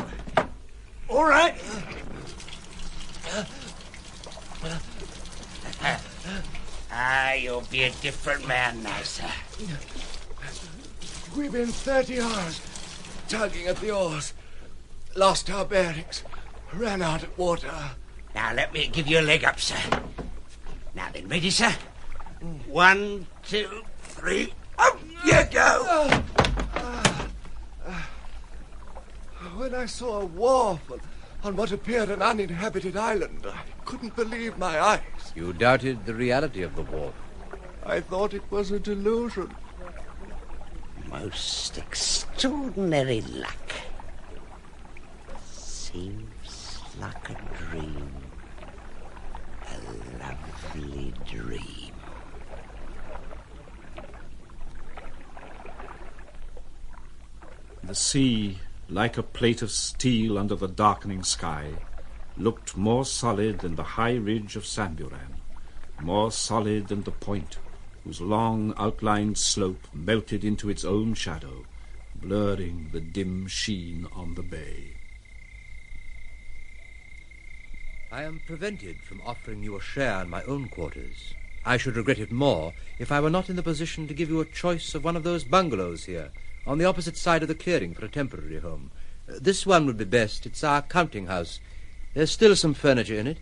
All right. You'll be a different man now, sir. We've been 30 hours tugging at the oars. Lost our bearings. Ran out of water. Now, let me give you a leg up, sir. Now then, ready, sir? 1, 2, 3. Up you go! When I saw a wharf on what appeared an uninhabited island, I couldn't believe my eyes. You doubted the reality of the wharf. I thought it was a delusion. Most extraordinary luck. Seems like a dream. A lovely dream. The sea, like a plate of steel under the darkening sky, looked more solid than the high ridge of Samburan, more solid than the point whose long outlined slope melted into its own shadow, blurring the dim sheen on the bay. I am prevented from offering you a share in my own quarters. I should regret it more if I were not in the position to give you a choice of one of those bungalows here, on the opposite side of the clearing for a temporary home. This one would be best. It's our counting house. There's still some furniture in it.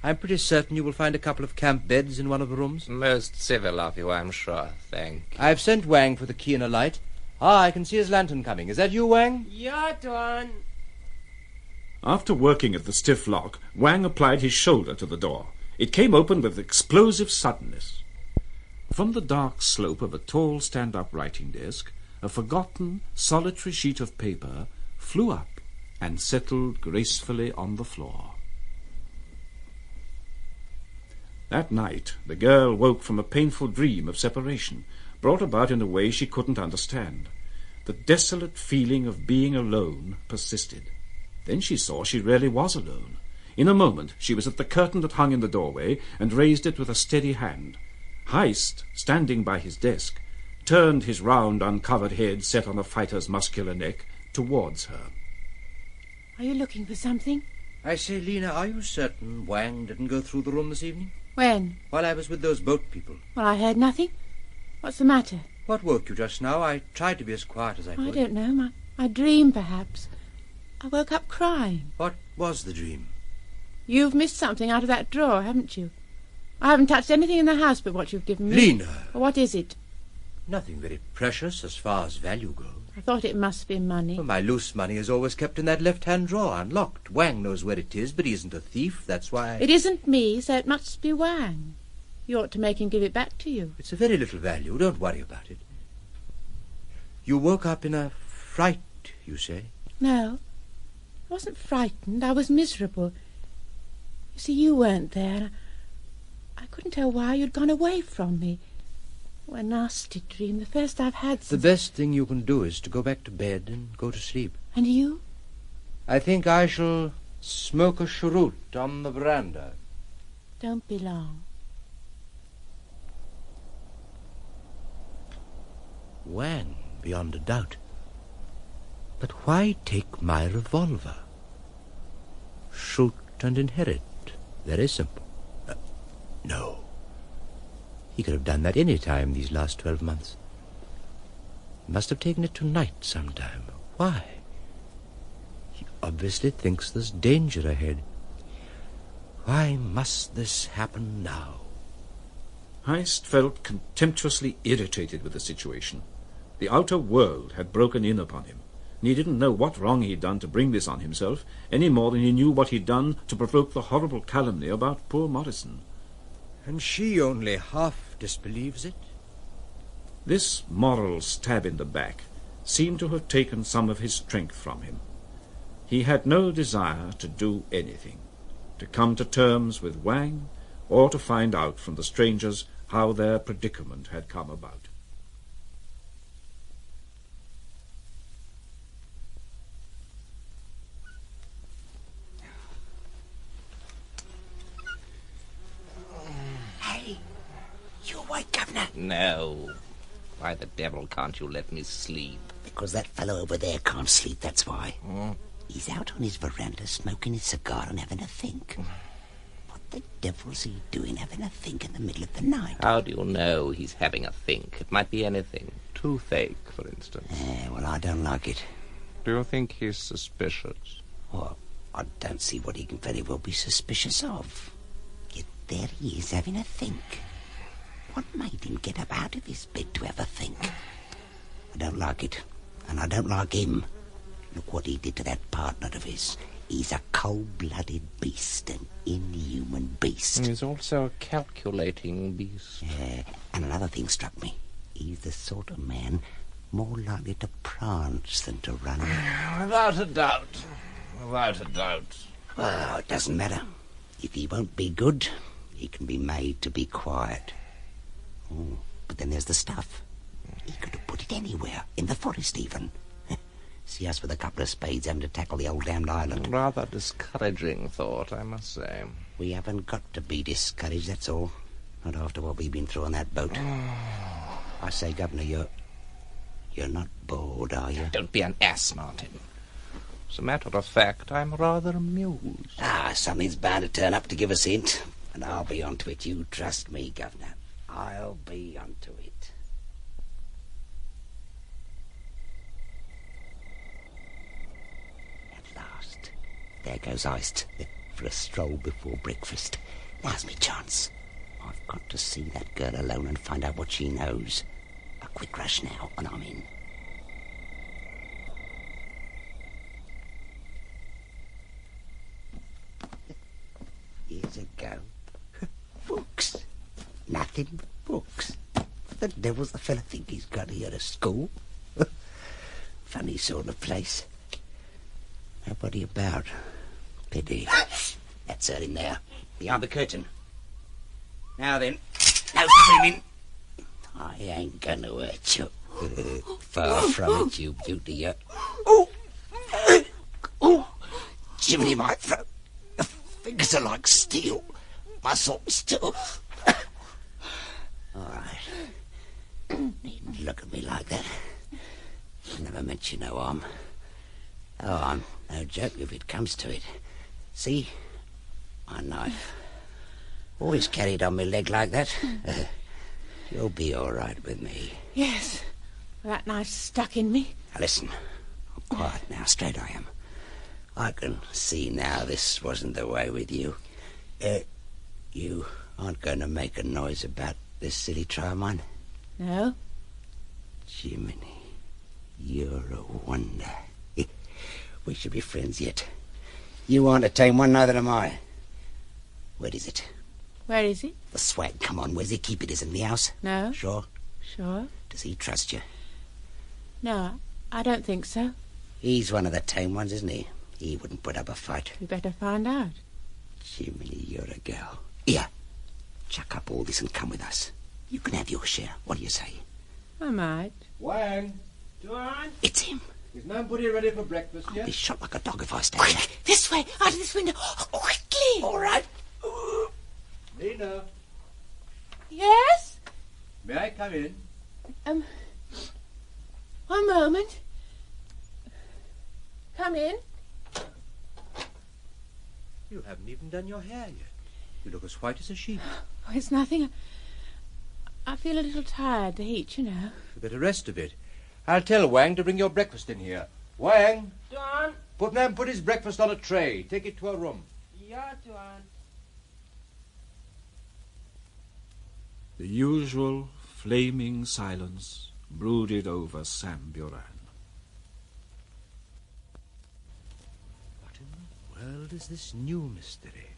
I'm pretty certain you will find a couple of camp beds in one of the rooms. Most civil of you, I'm sure. Thank you. I've sent Wang for the key and a light. I can see his lantern coming. Is that you, Wang? Yeah, Tuan. After working at the stiff lock, Wang applied his shoulder to the door. It came open with explosive suddenness. From the dark slope of a tall stand-up writing desk, a forgotten, solitary sheet of paper flew up and settled gracefully on the floor. That night, the girl woke from a painful dream of separation, brought about in a way she couldn't understand. The desolate feeling of being alone persisted. Then she saw she really was alone. In a moment, she was at the curtain that hung in the doorway and raised it with a steady hand. Heist, standing by his desk, turned his round, uncovered head set on a fighter's muscular neck towards her. Are you looking for something? I say, Lena, are you certain Wang didn't go through the room this evening? When? While I was with those boat people. Well, I heard nothing. What's the matter? What woke you just now? I tried to be as quiet as I could. I don't know. My dream, perhaps. I woke up crying. What was the dream? You've missed something out of that drawer, haven't you? I haven't touched anything in the house but what you've given me. Lena! What is it? Nothing very precious as far as value goes. I thought it must be money. Well, my loose money is always kept in that left-hand drawer, unlocked. Wang knows where it is, but he isn't a thief. That's why... It isn't me, so it must be Wang. You ought to make him give it back to you. It's a very little value. Don't worry about it. You woke up in a fright, you say? No. I wasn't frightened. I was miserable. You see, you weren't there. I couldn't tell why you'd gone away from me. Oh, a nasty dream, the first I've had since... The best thing you can do is to go back to bed and go to sleep. And you? I think I shall smoke a cheroot on the veranda. Don't be long. Wang, beyond a doubt. But why take my revolver? Shoot and inherit. Very simple. No. He could have done that any time these last 12 months. He must have taken it tonight sometime. Why? He obviously thinks there's danger ahead. Why must this happen now? Heist felt contemptuously irritated with the situation. The outer world had broken in upon him, and he didn't know what wrong he'd done to bring this on himself, any more than he knew what he'd done to provoke the horrible calumny about poor Morrison. And she only half disbelieves it? This moral stab in the back seemed to have taken some of his strength from him. He had no desire to do anything, to come to terms with Wang, or to find out from the strangers how their predicament had come about. Hey, you awake, Governor? No. Why the devil can't you let me sleep? Because that fellow over there can't sleep, that's why. He's out on his veranda smoking his cigar and having a think. What the devil's he doing having a think in the middle of the night? How do you know he's having a think? It might be anything. Toothache, for instance. Well, I don't like it. Do you think he's suspicious? Well, I don't see what he can very well be suspicious of. Yet there he is having a think. What made him get up out of his bed to have a think? I don't like it, and I don't like him. Look what he did to that partner of his. He's a cold-blooded beast, an inhuman beast. He's also a calculating beast. Yeah, and another thing struck me. He's the sort of man more likely to prance than to run. Without a doubt. Without a doubt. Well, it doesn't matter. If he won't be good, he can be made to be quiet. Oh, but then there's the stuff. He could have put it anywhere, in the forest even. See us with a couple of spades having to tackle the old damned island. Rather discouraging thought, I must say. We haven't got to be discouraged, that's all. Not after what we've been through on that boat. I say, Governor, you're not bored, are you? Don't be an ass, Martin. As a matter of fact, I'm rather amused. Something's bound to turn up to give us a hint. And I'll be onto it, you trust me, Governor. I'll be onto it. At last, there goes Heist for a stroll before breakfast. Now's me chance. I've got to see that girl alone and find out what she knows. A quick rush now, and I'm in. Here's a go. Books. Nothing but books. What the devil's the fella think he's got here at school? Funny sort of place. Nobody about. Pity. That's her in there, behind the curtain. Now then, no screaming. I ain't gonna hurt you. Far from it, you beauty. Jiminy, my throat. The fingers are like steel. Muscles too. All right. Needn't look at me like that. Never meant you no harm. Oh, I'm no joke if it comes to it. See? My knife. Always carried on my leg like that. You'll be all right with me. Yes. Well, that knife's stuck in me. Now listen. I'm quiet now. Straight I am. I can see now this wasn't the way with you. You aren't going to make a noise about this silly try of mine? No. Jiminy, you're a wonder. We should be friends yet. You aren't a tame one, neither am I. Where is it? Where is it? The swag, come on. Where's he keep it? Is it in the house? No. Sure? Sure. Does he trust you? No, I don't think so. He's one of the tame ones, isn't he? He wouldn't put up a fight. We better find out. Jiminy, you're a girl. Here, chuck up all this and come with us. You can have your share. What do you say? I might. Wang, Joanne? It's him. Is nobody ready for breakfast yet? I'll be shot like a dog if I stay here. Quick, this way, out of this window. Quickly. All right. Lena, Yes? may I come in? You haven't even done your hair yet. You look as white as a sheet. Oh, it's nothing. I feel a little tired, the heat, you know. You better rest a bit. I'll tell Wang to bring your breakfast in here. Wang! Tuan. Putnam, put his breakfast on a tray. Take it to her room. Yeah, Tuan. The usual flaming silence brooded over Sam Buran. What in the world is this new mystery?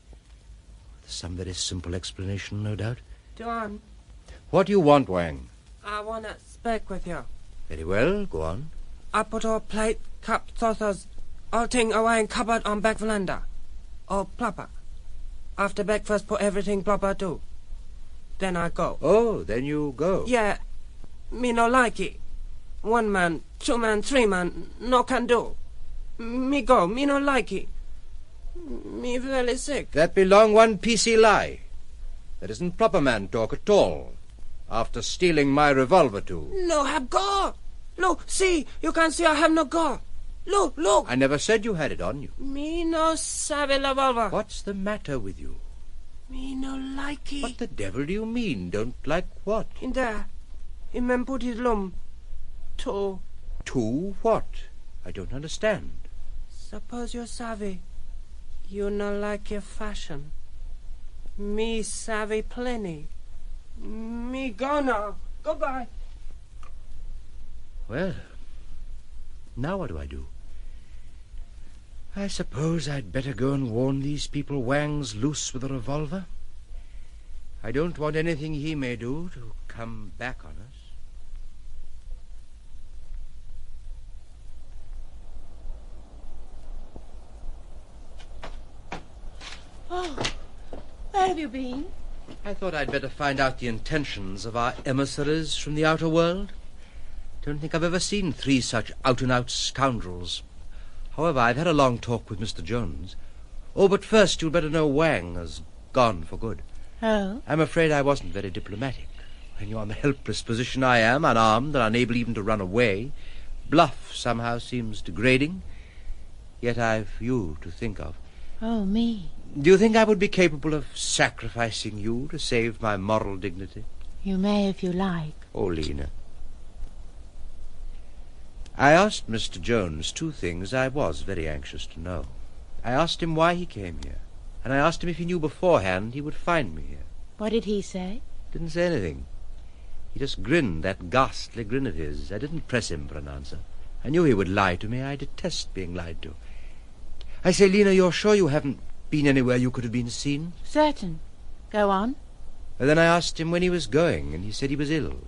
There's some very simple explanation, no doubt. Tuan, What do you want, Wang? I want to speak with you. Very well, go on. I put all plate, cup, saucers, all thing away in cupboard on back veranda. All proper. After breakfast, put everything proper too. Then I go. Oh, then you go. Yeah, me no like it. 1 man, 2 man, 3 man, no can do. Me go, me no like it. Me very sick. That belong one PC lie. That isn't proper man talk at all. After stealing my revolver too. No have go. Look, see, you can see I have no go. Look, look. I never said you had it on you. Me no sabe revolver. What's the matter with you? Me no like it. What the devil do you mean? Don't like what? In there. In men put his lum. Two. Two what? I don't understand. Suppose you're savvy. You no like your fashion. Me savvy plenty. Me go now. Goodbye. Well, now what do I do? I suppose I'd better go and warn these people Wang's loose with a revolver. I don't want anything he may do to come back on us. Oh, where have you been? I thought I'd better find out the intentions of our emissaries from the outer world. Don't think I've ever seen 3 such out-and-out scoundrels. However, I've had a long talk with Mr. Jones. Oh, but first you'd better know Wang has gone for good. Oh? I'm afraid I wasn't very diplomatic. When you're in the helpless position I am, unarmed and unable even to run away, bluff somehow seems degrading. Yet I've you to think of. Oh, me? Do you think I would be capable of sacrificing you to save my moral dignity? You may if you like. Oh, Lena. I asked Mr. Jones 2 things I was very anxious to know. I asked him why he came here, and I asked him if he knew beforehand he would find me here. What did he say? Didn't say anything. He just grinned, that ghastly grin of his. I didn't press him for an answer. I knew he would lie to me. I detest being lied to. I say, Lena, you're sure you haven't been anywhere you could have been seen? Certain. Go on. And then I asked him when he was going, and he said he was ill.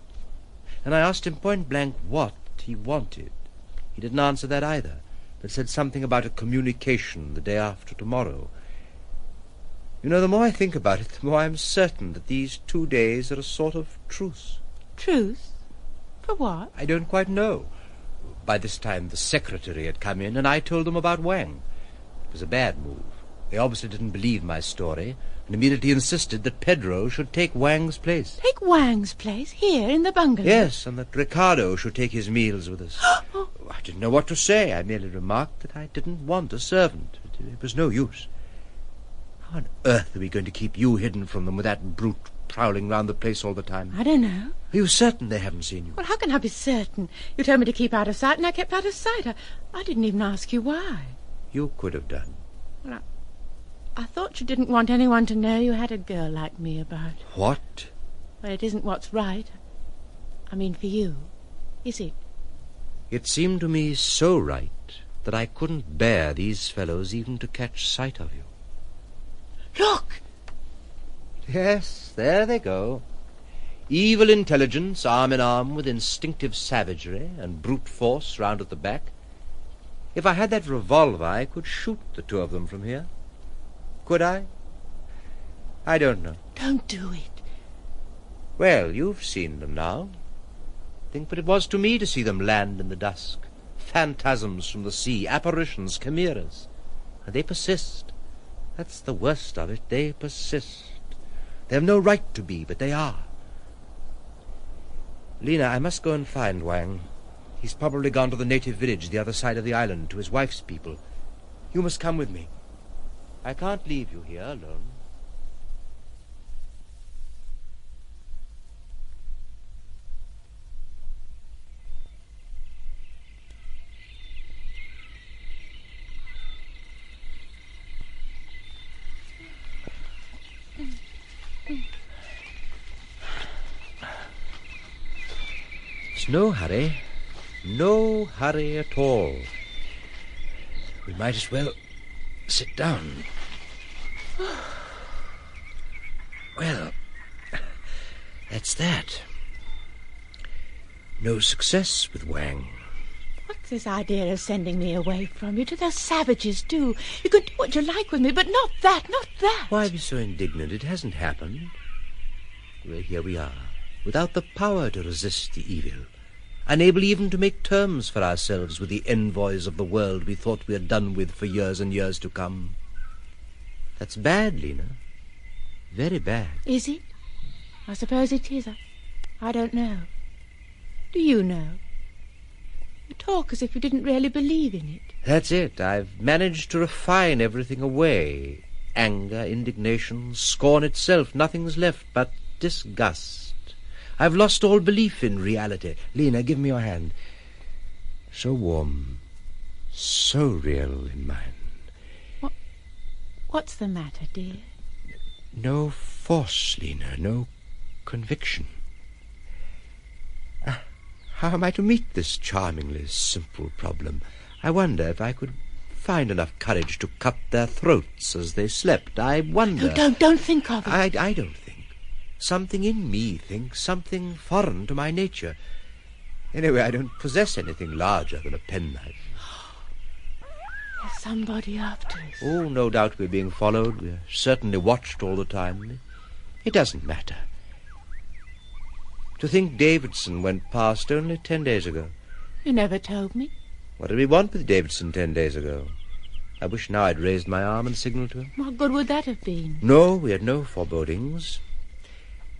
And I asked him point blank what he wanted. He didn't answer that either, but said something about a communication the day after tomorrow. You know, the more I think about it, the more I'm certain that these 2 days are a sort of truce. Truce? For what? I don't quite know. By this time the secretary had come in, and I told them about Wang. It was a bad move. They obviously didn't believe my story, and immediately insisted that Pedro should take Wang's place. Take Wang's place? Here, in the bungalow? Yes, and that Ricardo should take his meals with us. I didn't know what to say. I merely remarked that I didn't want a servant. It was no use. How on earth are we going to keep you hidden from them with that brute prowling round the place all the time? I don't know. Are you certain they haven't seen you? Well, how can I be certain? You told me to keep out of sight, and I kept out of sight. I didn't even ask you why. You could have done. Well, I thought you didn't want anyone to know you had a girl like me about. What? Well, it isn't what's right. I mean, for you. Is it? It seemed to me so right that I couldn't bear these fellows even to catch sight of you. Look! Yes, there they go. Evil intelligence, arm in arm with instinctive savagery and brute force round at the back. If I had that revolver, I could shoot the 2 of them from here. Could I? I don't know. Don't do it. Well, you've seen them now. Think what it was to me to see them land in the dusk. Phantasms from the sea, apparitions, chimeras. And they persist. That's the worst of it. They persist. They have no right to be, but they are. Lena, I must go and find Wang. He's probably gone to the native village the other side of the island, to his wife's people. You must come with me. I can't leave you here alone. It's no hurry. No hurry at all. We might as well sit down. Well, that's that. No success with Wang. What's this idea of sending me away from you to those savages, too? You can do what you like with me, but not that, not that. Why be so indignant? It hasn't happened. Well, here we are, without the power to resist the evil, unable even to make terms for ourselves with the envoys of the world we thought we had done with for years and years to come. That's bad, Lena. Very bad. Is it? I suppose it is. I don't know. Do you know? You talk as if you didn't really believe in it. That's it. I've managed to refine everything away. Anger, indignation, scorn itself. Nothing's left but disgust. I've lost all belief in reality. Lena, give me your hand. So warm, so real in mine. What's the matter, dear? No force, Lena, no conviction. How am I to meet this charmingly simple problem? I wonder if I could find enough courage to cut their throats as they slept. I wonder... No, don't think of it. I don't think. Something in me thinks, something foreign to my nature. Anyway, I don't possess anything larger than a penknife. There's somebody after us. Oh, no doubt we're being followed. We're certainly watched all the time. It doesn't matter. To think Davidson went past only 10 days ago. You never told me. What did we want with Davidson 10 days ago? I wish now I'd raised my arm and signalled to him. What good would that have been? No, we had no forebodings.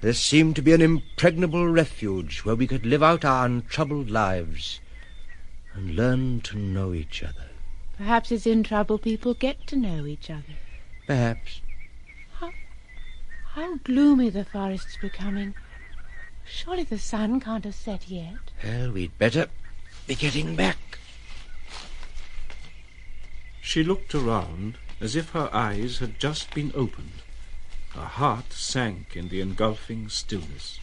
There seemed to be an impregnable refuge where we could live out our untroubled lives and learn to know each other. Perhaps it's in trouble people get to know each other. Perhaps. How gloomy the forest's becoming. Surely the sun can't have set yet. Well, we'd better be getting back. She looked around as if her eyes had just been opened. Her heart sank in the engulfing stillness.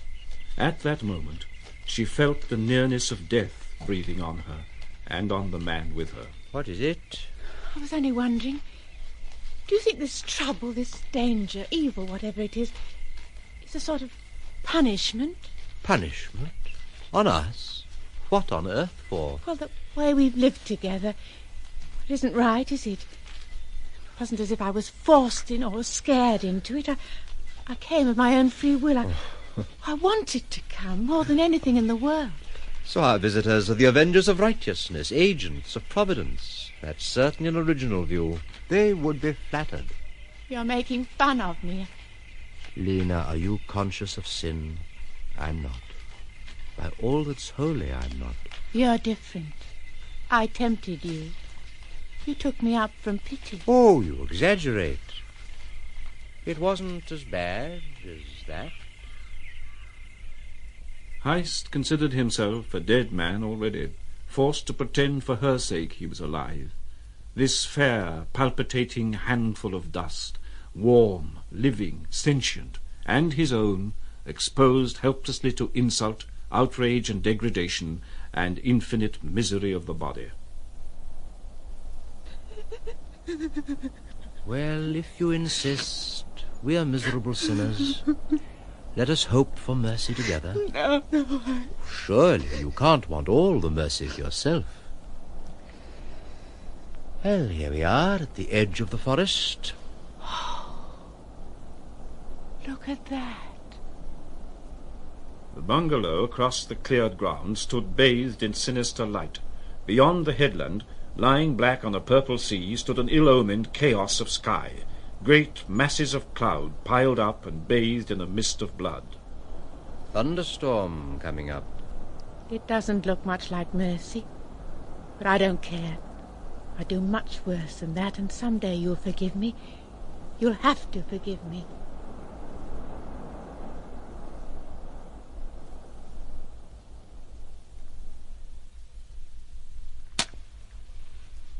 At that moment, she felt the nearness of death breathing on her and on the man with her. What is it? I was only wondering, do you think this trouble, this danger, evil, whatever it is a sort of punishment? Punishment? On us? What on earth for? Well, the way we've lived together. It isn't right, is it? It wasn't as if I was forced in or scared into it. I came of my own free will. I wanted to come more than anything in the world. So our visitors are the avengers of righteousness, agents of providence. That's certainly an original view. They would be flattered. You're making fun of me. Lena, are you conscious of sin? I'm not. By all that's holy, I'm not. You're different. I tempted you. You took me up from pity. Oh, you exaggerate. It wasn't as bad as that. Heist considered himself a dead man already, forced to pretend for her sake he was alive. This fair, palpitating handful of dust, warm, living, sentient, and his own, exposed helplessly to insult, outrage and degradation, and infinite misery of the body. Well, if you insist, we are miserable sinners. Let us hope for mercy together. No. Surely you can't want all the mercy for yourself. Well, here we are at the edge of the forest. Look at that. The bungalow across the cleared ground stood bathed in sinister light. Beyond the headland, lying black on a purple sea, stood an ill-omened chaos of sky. Great masses of cloud piled up and bathed in a mist of blood. Thunderstorm coming up. It doesn't look much like mercy, but I don't care. I do much worse than that, and someday you'll forgive me. You'll have to forgive me.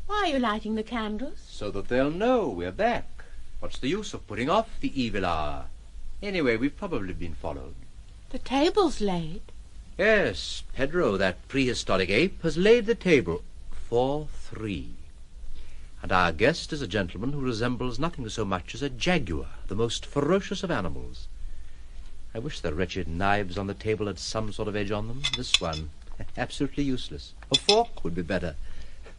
Why are you lighting the candles? So that they'll know we're back. What's the use of putting off the evil hour? Anyway, we've probably been followed. The table's laid. Yes, Pedro, that prehistoric ape, has laid the table for 3. And our guest is a gentleman who resembles nothing so much as a jaguar, the most ferocious of animals. I wish the wretched knives on the table had some sort of edge on them. This one, absolutely useless. A fork would be better.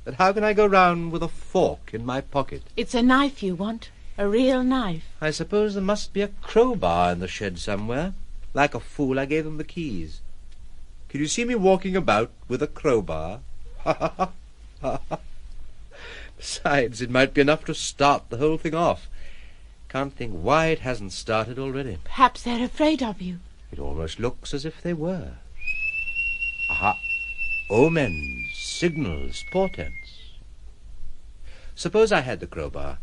But how can I go round with a fork in my pocket? It's a knife you want, a real knife. I suppose there must be a crowbar in the shed somewhere. Like a fool, I gave them the keys. Can you see me walking about with a crowbar? Besides, it might be enough to start the whole thing off. Can't think why it hasn't started already. Perhaps they're afraid of you. It almost looks as if they were. Aha! Omens, signals, portents. Suppose I had the crowbar.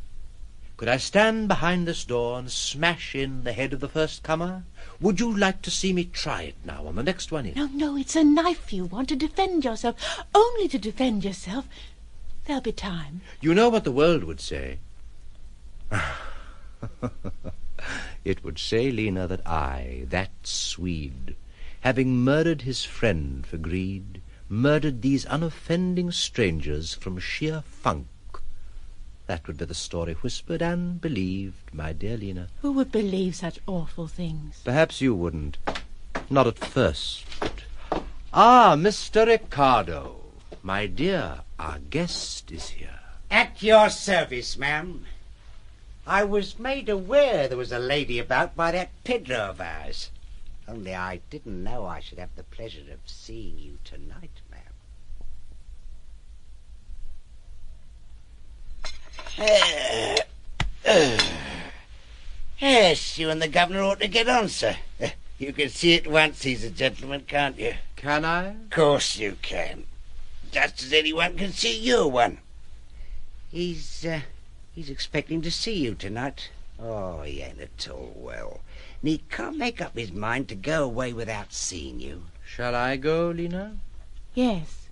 Could I stand behind this door and smash in the head of the first comer? Would you like to see me try it now on the next one in? No, it's a knife you want to defend yourself. Only to defend yourself. There'll be time. You know what the world would say. It would say, Lena, that I, that Swede, having murdered his friend for greed, murdered these unoffending strangers from sheer funk. That would be the story whispered and believed, my dear Lena. Who would believe such awful things? Perhaps you wouldn't. Not at first. Ah, Mr. Ricardo. My dear, our guest is here. At your service, ma'am. I was made aware there was a lady about by that Pedro of ours. Only I didn't know I should have the pleasure of seeing you tonight, ma'am. Yes, you and the governor ought to get on, sir. You can see at once he's a gentleman, can't you? Can I? Of course you can. Just as anyone can see you're one. He's expecting to see you tonight. Oh, he ain't at all well. And he can't make up his mind to go away without seeing you. Shall I go, Lena? Yes.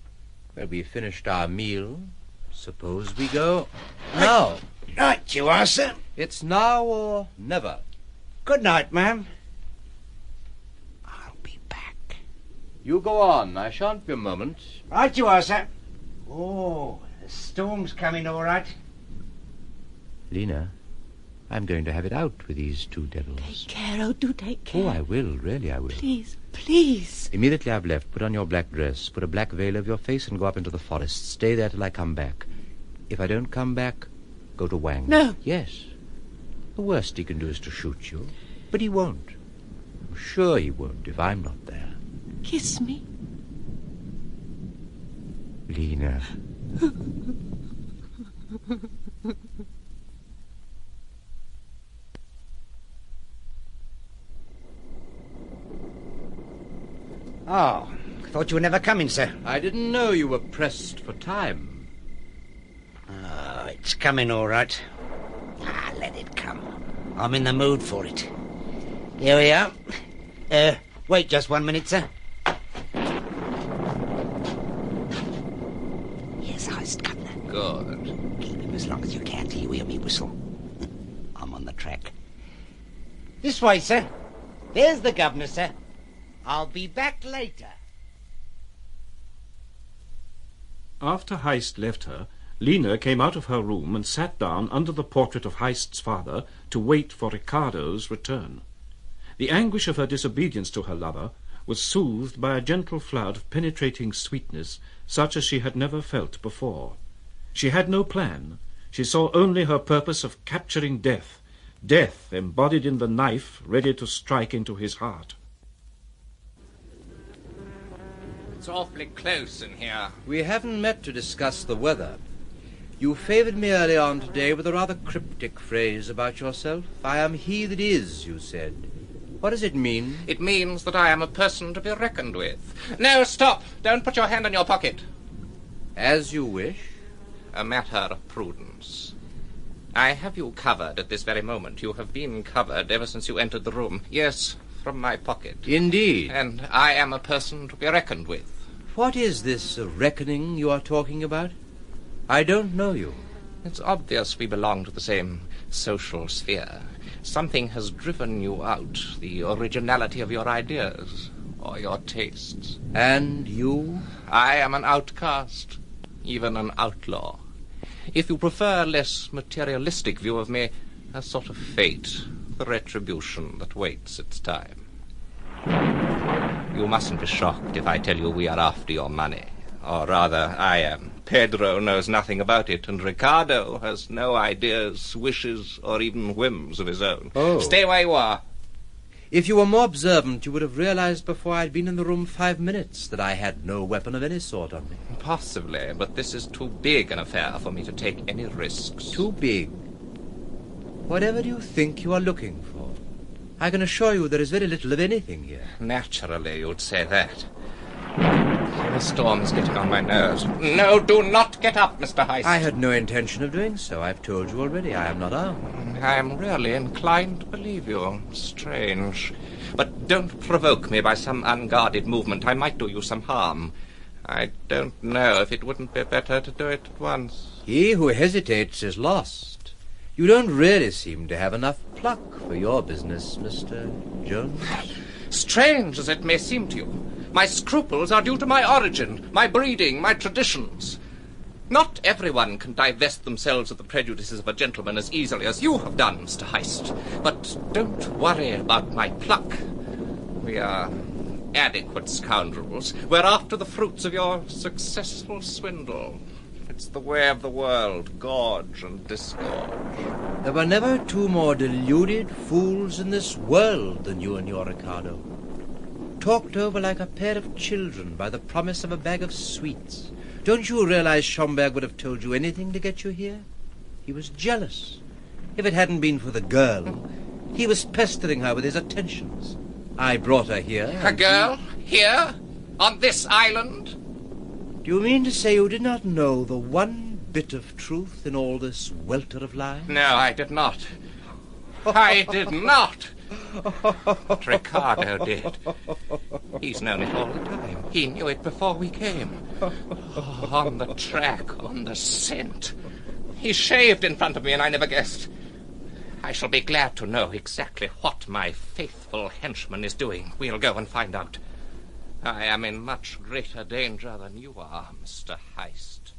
Well, we've finished our meal. Suppose we go now. Right you are, sir. It's now or never. Good night, ma'am. You go on. I shan't be a moment. Right you are, sir. Oh, the storm's coming all right. Lena, I'm going to have it out with these two devils. Take care, oh, do take care. Oh, I will, really I will. Please, please. Immediately I've left, put on your black dress, put a black veil over your face and go up into the forest. Stay there till I come back. If I don't come back, go to Wang. No. Yes. The worst he can do is to shoot you. But he won't. I'm sure he won't if I'm not there. Kiss me. Lena. Oh, thought you were never coming, sir. I didn't know you were pressed for time. Oh, it's coming all right. Let it come. I'm in the mood for it. Here we are. Wait just 1 minute, sir. Here's Heist, Governor. Good. Keep him as long as you can till you hear me whistle. I'm on the track. This way, sir. There's the governor, sir. I'll be back later. After Heist left her, Lena came out of her room and sat down under the portrait of Heist's father to wait for Ricardo's return. The anguish of her disobedience to her lover was soothed by a gentle flood of penetrating sweetness such as she had never felt before. She had no plan. She saw only her purpose of capturing death, death embodied in the knife ready to strike into his heart. It's awfully close in here. We haven't met to discuss the weather. You favoured me early on today with a rather cryptic phrase about yourself. I am he that is, you said. What does it mean? It means that I am a person to be reckoned with. No, stop! Don't put your hand in your pocket. As you wish. A matter of prudence. I have you covered at this very moment. You have been covered ever since you entered the room. Yes, from my pocket. Indeed. And I am a person to be reckoned with. What is this reckoning you are talking about? I don't know you. It's obvious we belong to the same social sphere. Something has driven you out, the originality of your ideas, or your tastes. And you? I am an outcast, even an outlaw. If you prefer a less materialistic view of me, a sort of fate, the retribution that waits its time. You mustn't be shocked if I tell you we are after your money. Or rather, I am. Pedro knows nothing about it, and Ricardo has no ideas, wishes, or even whims of his own. Oh. Stay where you are. If you were more observant, you would have realized before I'd been in the room 5 minutes that I had no weapon of any sort on me. Possibly, but this is too big an affair for me to take any risks. Too big? Whatever do you think you are looking for? I can assure you there is very little of anything here. Naturally, you'd say that. The storm's getting on my nerves. No, do not get up, Mr. Heist. I had no intention of doing so. I've told you already. I am not armed. I am really inclined to believe you. Strange. But don't provoke me by some unguarded movement. I might do you some harm. I don't know if it wouldn't be better to do it at once. He who hesitates is lost. You don't really seem to have enough pluck for your business, Mr. Jones. Strange as it may seem to you, my scruples are due to my origin, my breeding, my traditions. Not everyone can divest themselves of the prejudices of a gentleman as easily as you have done, Mr. Heist. But don't worry about my pluck. We are adequate scoundrels. We're after the fruits of your successful swindle. It's the way of the world, gorge and disgorge. There were never two more deluded fools in this world than you and your Ricardo. Talked over like a pair of children by the promise of a bag of sweets. Don't you realize Schomberg would have told you anything to get you here? He was jealous. If it hadn't been for the girl, he was pestering her with his attentions. I brought her here. A girl? Here? On this island? Do you mean to say you did not know the one bit of truth in all this welter of lies? No, I did not. I did not. But Ricardo did. He's known it all the time. He knew it before we came. Oh, on the track, on the scent. He shaved in front of me and I never guessed. I shall be glad to know exactly what my faithful henchman is doing. We'll go and find out. I am in much greater danger than you are, Mr. Heist.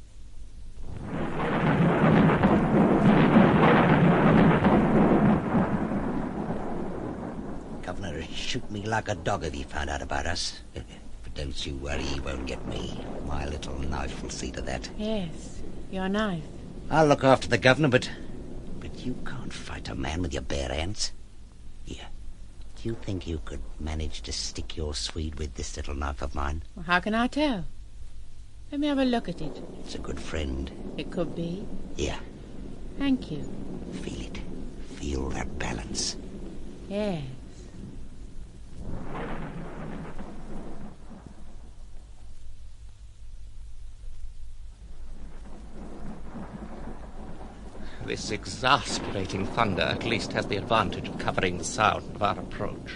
Governor would shoot me like a dog if he found out about us. But don't you worry, he won't get me. My little knife will see to that. Yes, your knife. I'll look after the governor, but you can't fight a man with your bare hands. Here, do you think you could manage to stick your Swede with this little knife of mine? Well, how can I tell? Let me have a look at it. It's a good friend. It could be. Here. Thank you. Feel it. Feel that balance. Yes. This exasperating thunder at least has the advantage of covering the sound of our approach.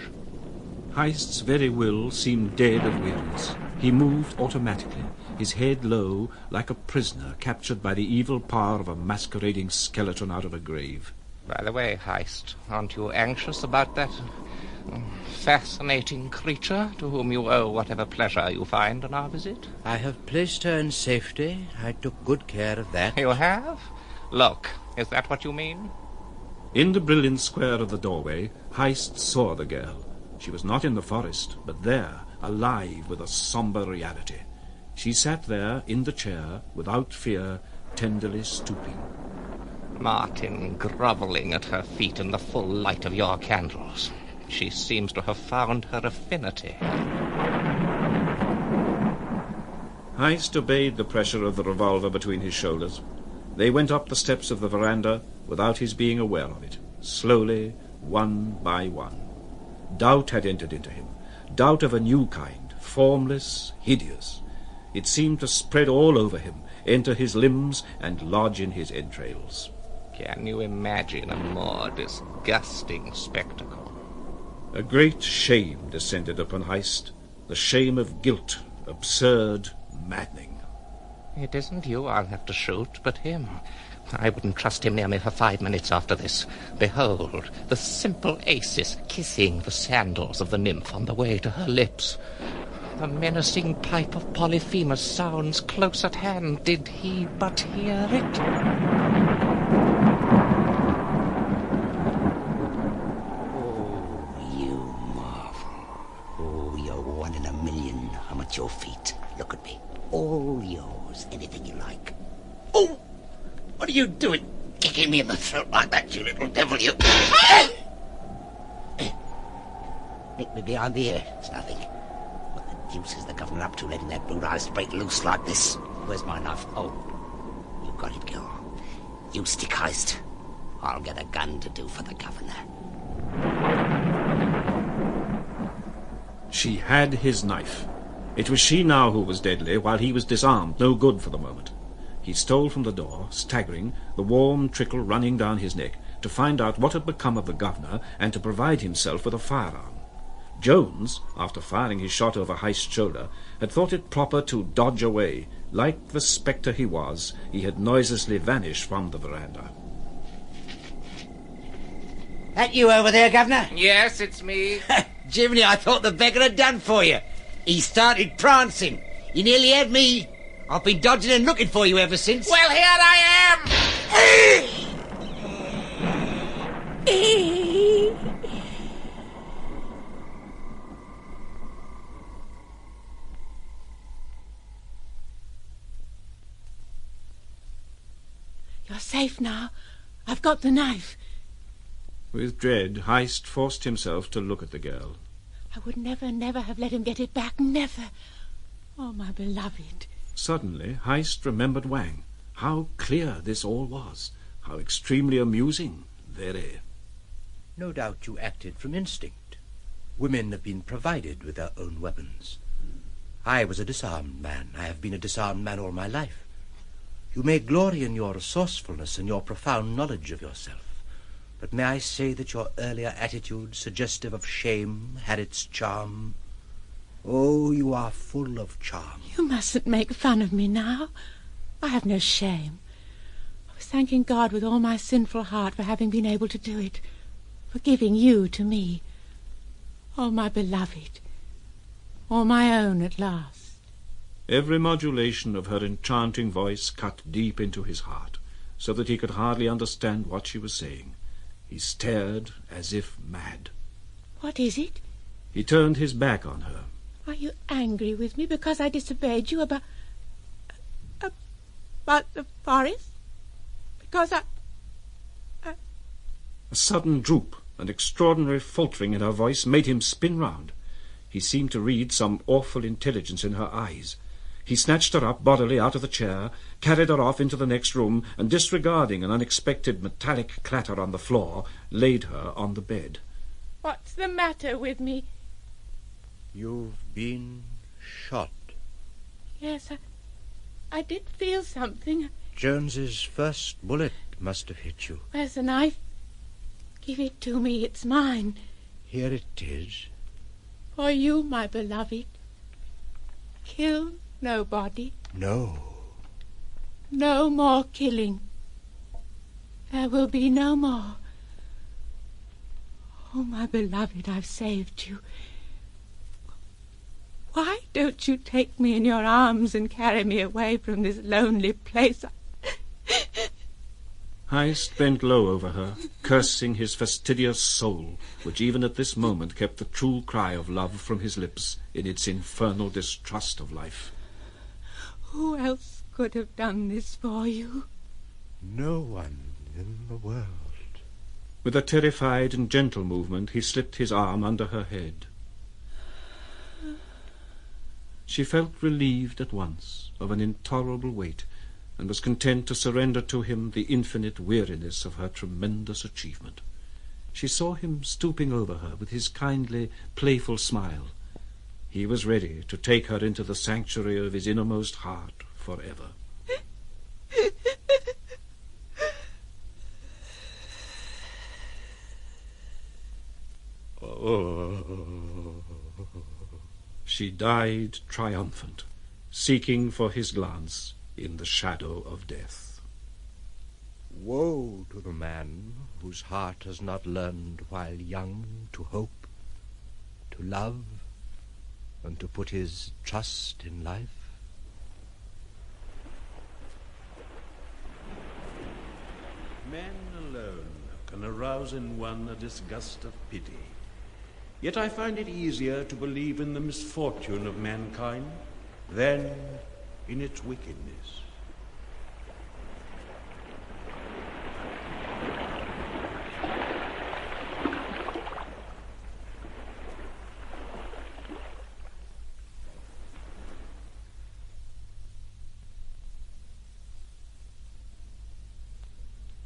Heist's very will seemed dead of weariness. He moved automatically, his head low, like a prisoner captured by the evil power of a masquerading skeleton out of a grave. By the way, Heist, aren't you anxious about that fascinating creature to whom you owe whatever pleasure you find on our visit? I have placed her in safety. I took good care of that. You have? Look, is that what you mean? In the brilliant square of the doorway, Heist saw the girl. She was not in the forest, but there, alive with a somber reality. She sat there in the chair, without fear, tenderly stooping. Martin grovelling at her feet in the full light of your candles. She seems to have found her affinity. Heist obeyed the pressure of the revolver between his shoulders. They went up the steps of the veranda without his being aware of it, slowly, one by one. Doubt had entered into him, doubt of a new kind, formless, hideous. It seemed to spread all over him, enter his limbs, and lodge in his entrails. Can you imagine a more disgusting spectacle? A great shame descended upon Heist, the shame of guilt, absurd, maddening. It isn't you I'll have to shoot, but him. I wouldn't trust him near me for 5 minutes after this. Behold, the simple Acis kissing the sandals of the nymph on the way to her lips. The menacing pipe of Polyphemus sounds close at hand. Did he but hear it? One in a million. I'm at your feet. Look at me. All yours. Anything you like. Oh! What are you doing? Kicking me in the throat like that, you little devil, you. Nick me behind the ear. It's nothing. What the deuce is the governor up to, letting that brute eyes break loose like this? Where's my knife? Oh. You got it, girl. You stick, Heist. I'll get a gun to do for the governor. She had his knife. It was she now who was deadly, while he was disarmed, no good for the moment. He stole from the door, staggering, the warm trickle running down his neck, to find out what had become of the governor and to provide himself with a firearm. Jones, after firing his shot over Heist's shoulder, had thought it proper to dodge away. Like the spectre he was, he had noiselessly vanished from the veranda. That you over there, Governor? Yes, it's me. Jiminy, I thought the beggar had done for you. He started prancing. You nearly had me. I've been dodging and looking for you ever since. Well, here I am! You're safe now. I've got the knife. With dread, Heist forced himself to look at the girl. I would never, never have let him get it back. Never. Oh, my beloved. Suddenly, Heist remembered Wang. How clear this all was. How extremely amusing. Very. No doubt you acted from instinct. Women have been provided with their own weapons. I was a disarmed man. I have been a disarmed man all my life. You may glory in your resourcefulness and your profound knowledge of yourself. But may I say that your earlier attitude, suggestive of shame, had its charm? Oh, you are full of charm. You mustn't make fun of me now. I have no shame. I was thanking God with all my sinful heart for having been able to do it, for giving you to me. Oh, my beloved, all my own at last. Every modulation of her enchanting voice cut deep into his heart, so that he could hardly understand what she was saying. He stared as if mad. What is it? He turned his back on her. Are you angry with me because I disobeyed you about the forest? Because I... A sudden droop, an extraordinary faltering in her voice made him spin round. He seemed to read some awful intelligence in her eyes. He snatched her up bodily out of the chair, carried her off into the next room, and disregarding an unexpected metallic clatter on the floor, laid her on the bed. What's the matter with me? You've been shot. Yes, I did feel something. Jones's first bullet must have hit you. Where's the knife? Give it to me, it's mine. Here it is. For you, my beloved. Kill nobody. No. No more killing. There will be no more. Oh, my beloved, I've saved you. Why don't you take me in your arms and carry me away from this lonely place? Heist bent low over her, cursing his fastidious soul, which even at this moment kept the true cry of love from his lips in its infernal distrust of life. Who else could have done this for you? No one in the world. With a terrified and gentle movement, he slipped his arm under her head. She felt relieved at once of an intolerable weight, and was content to surrender to him the infinite weariness of her tremendous achievement. She saw him stooping over her with his kindly, playful smile. He was ready to take her into the sanctuary of his innermost heart forever. She died triumphant, seeking for his glance in the shadow of death. Woe to the man whose heart has not learned while young to hope, to love, and to put his trust in life. Men alone can arouse in one a disgust of pity. Yet I find it easier to believe in the misfortune of mankind than in its wickedness.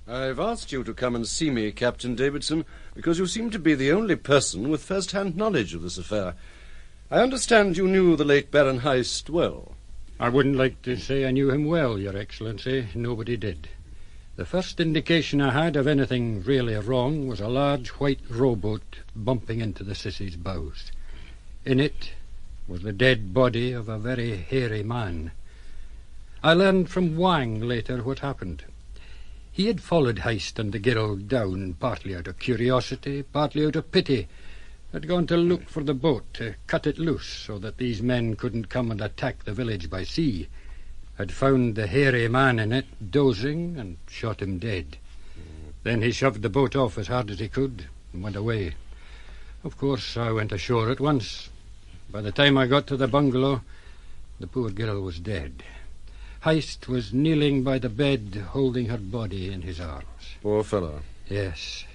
I've asked you to come and see me, Captain Davidson, because you seem to be the only person with first-hand knowledge of this affair. I understand you knew the late Baron Heist well. I wouldn't like to say I knew him well, Your Excellency. Nobody did. The first indication I had of anything really wrong was a large white rowboat bumping into the Sissy's bows. In it was the dead body of a very hairy man. I learned from Wang later what happened. He had followed Heist and the girl down, partly out of curiosity, partly out of pity. Had gone to look for the boat, to cut it loose, so that these men couldn't come and attack the village by sea. Had found the hairy man in it, dozing, and shot him dead. Then he shoved the boat off as hard as he could and went away. Of course, I went ashore at once. By the time I got to the bungalow, the poor girl was dead. Heist was kneeling by the bed, holding her body in his arms. Poor fellow. Yes.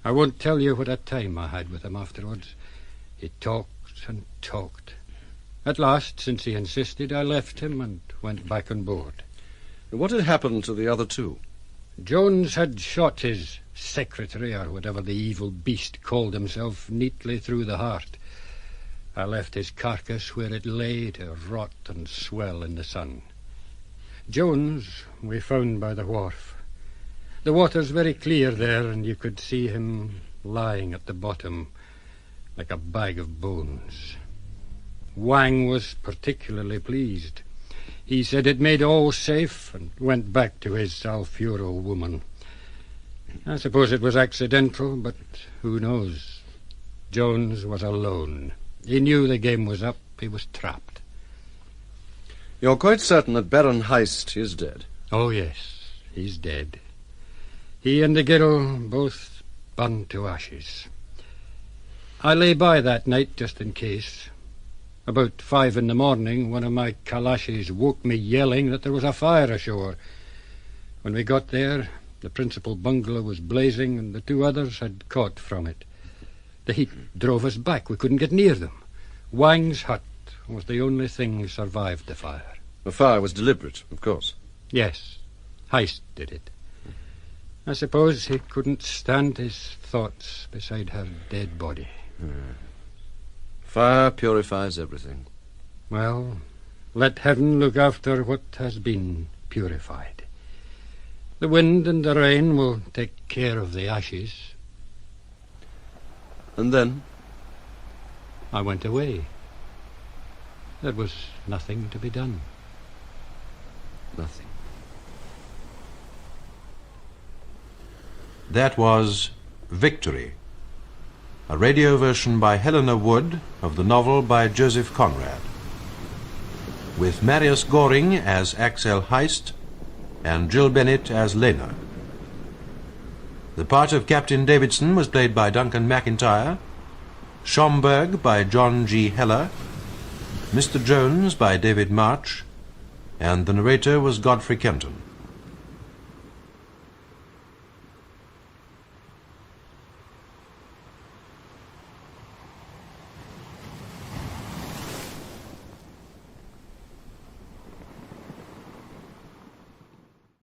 I won't tell you what a time I had with him afterwards. He talked and talked. At last, since he insisted, I left him and went back on board. What had happened to the other two? Jones had shot his secretary, or whatever the evil beast called himself, neatly through the heart. I left his carcass where it lay to rot and swell in the sun. Jones we found by the wharf. The water's very clear there, and you could see him lying at the bottom like a bag of bones. Wang was particularly pleased. He said it made all safe and went back to his Alfuro woman. I suppose it was accidental, but who knows? Jones was alone. He knew the game was up. He was trapped. You're quite certain that Baron Heist is dead? Oh, yes, he's dead. He and the girl both burned to ashes. I lay by that night just in case. About 5 in the morning, one of my Kalashes woke me yelling that there was a fire ashore. When we got there, the principal bungalow was blazing and the 2 others had caught from it. The heat drove us back. We couldn't get near them. Wang's hut was the only thing survived the fire. The fire was deliberate, of course. Yes, Heist did it. I suppose he couldn't stand his thoughts beside her dead body. Fire purifies everything. Well, let heaven look after what has been purified. The wind and the rain will take care of the ashes. And then? I went away. There was nothing to be done. Nothing. That was Victory, a radio version by Helena Wood of the novel by Joseph Conrad, with Marius Goring as Axel Heist and Jill Bennett as Lena. The part of Captain Davidson was played by Duncan MacIntyre, Schomburg by John G. Heller, Mr. Jones by David March, and the narrator was Godfrey Kenton.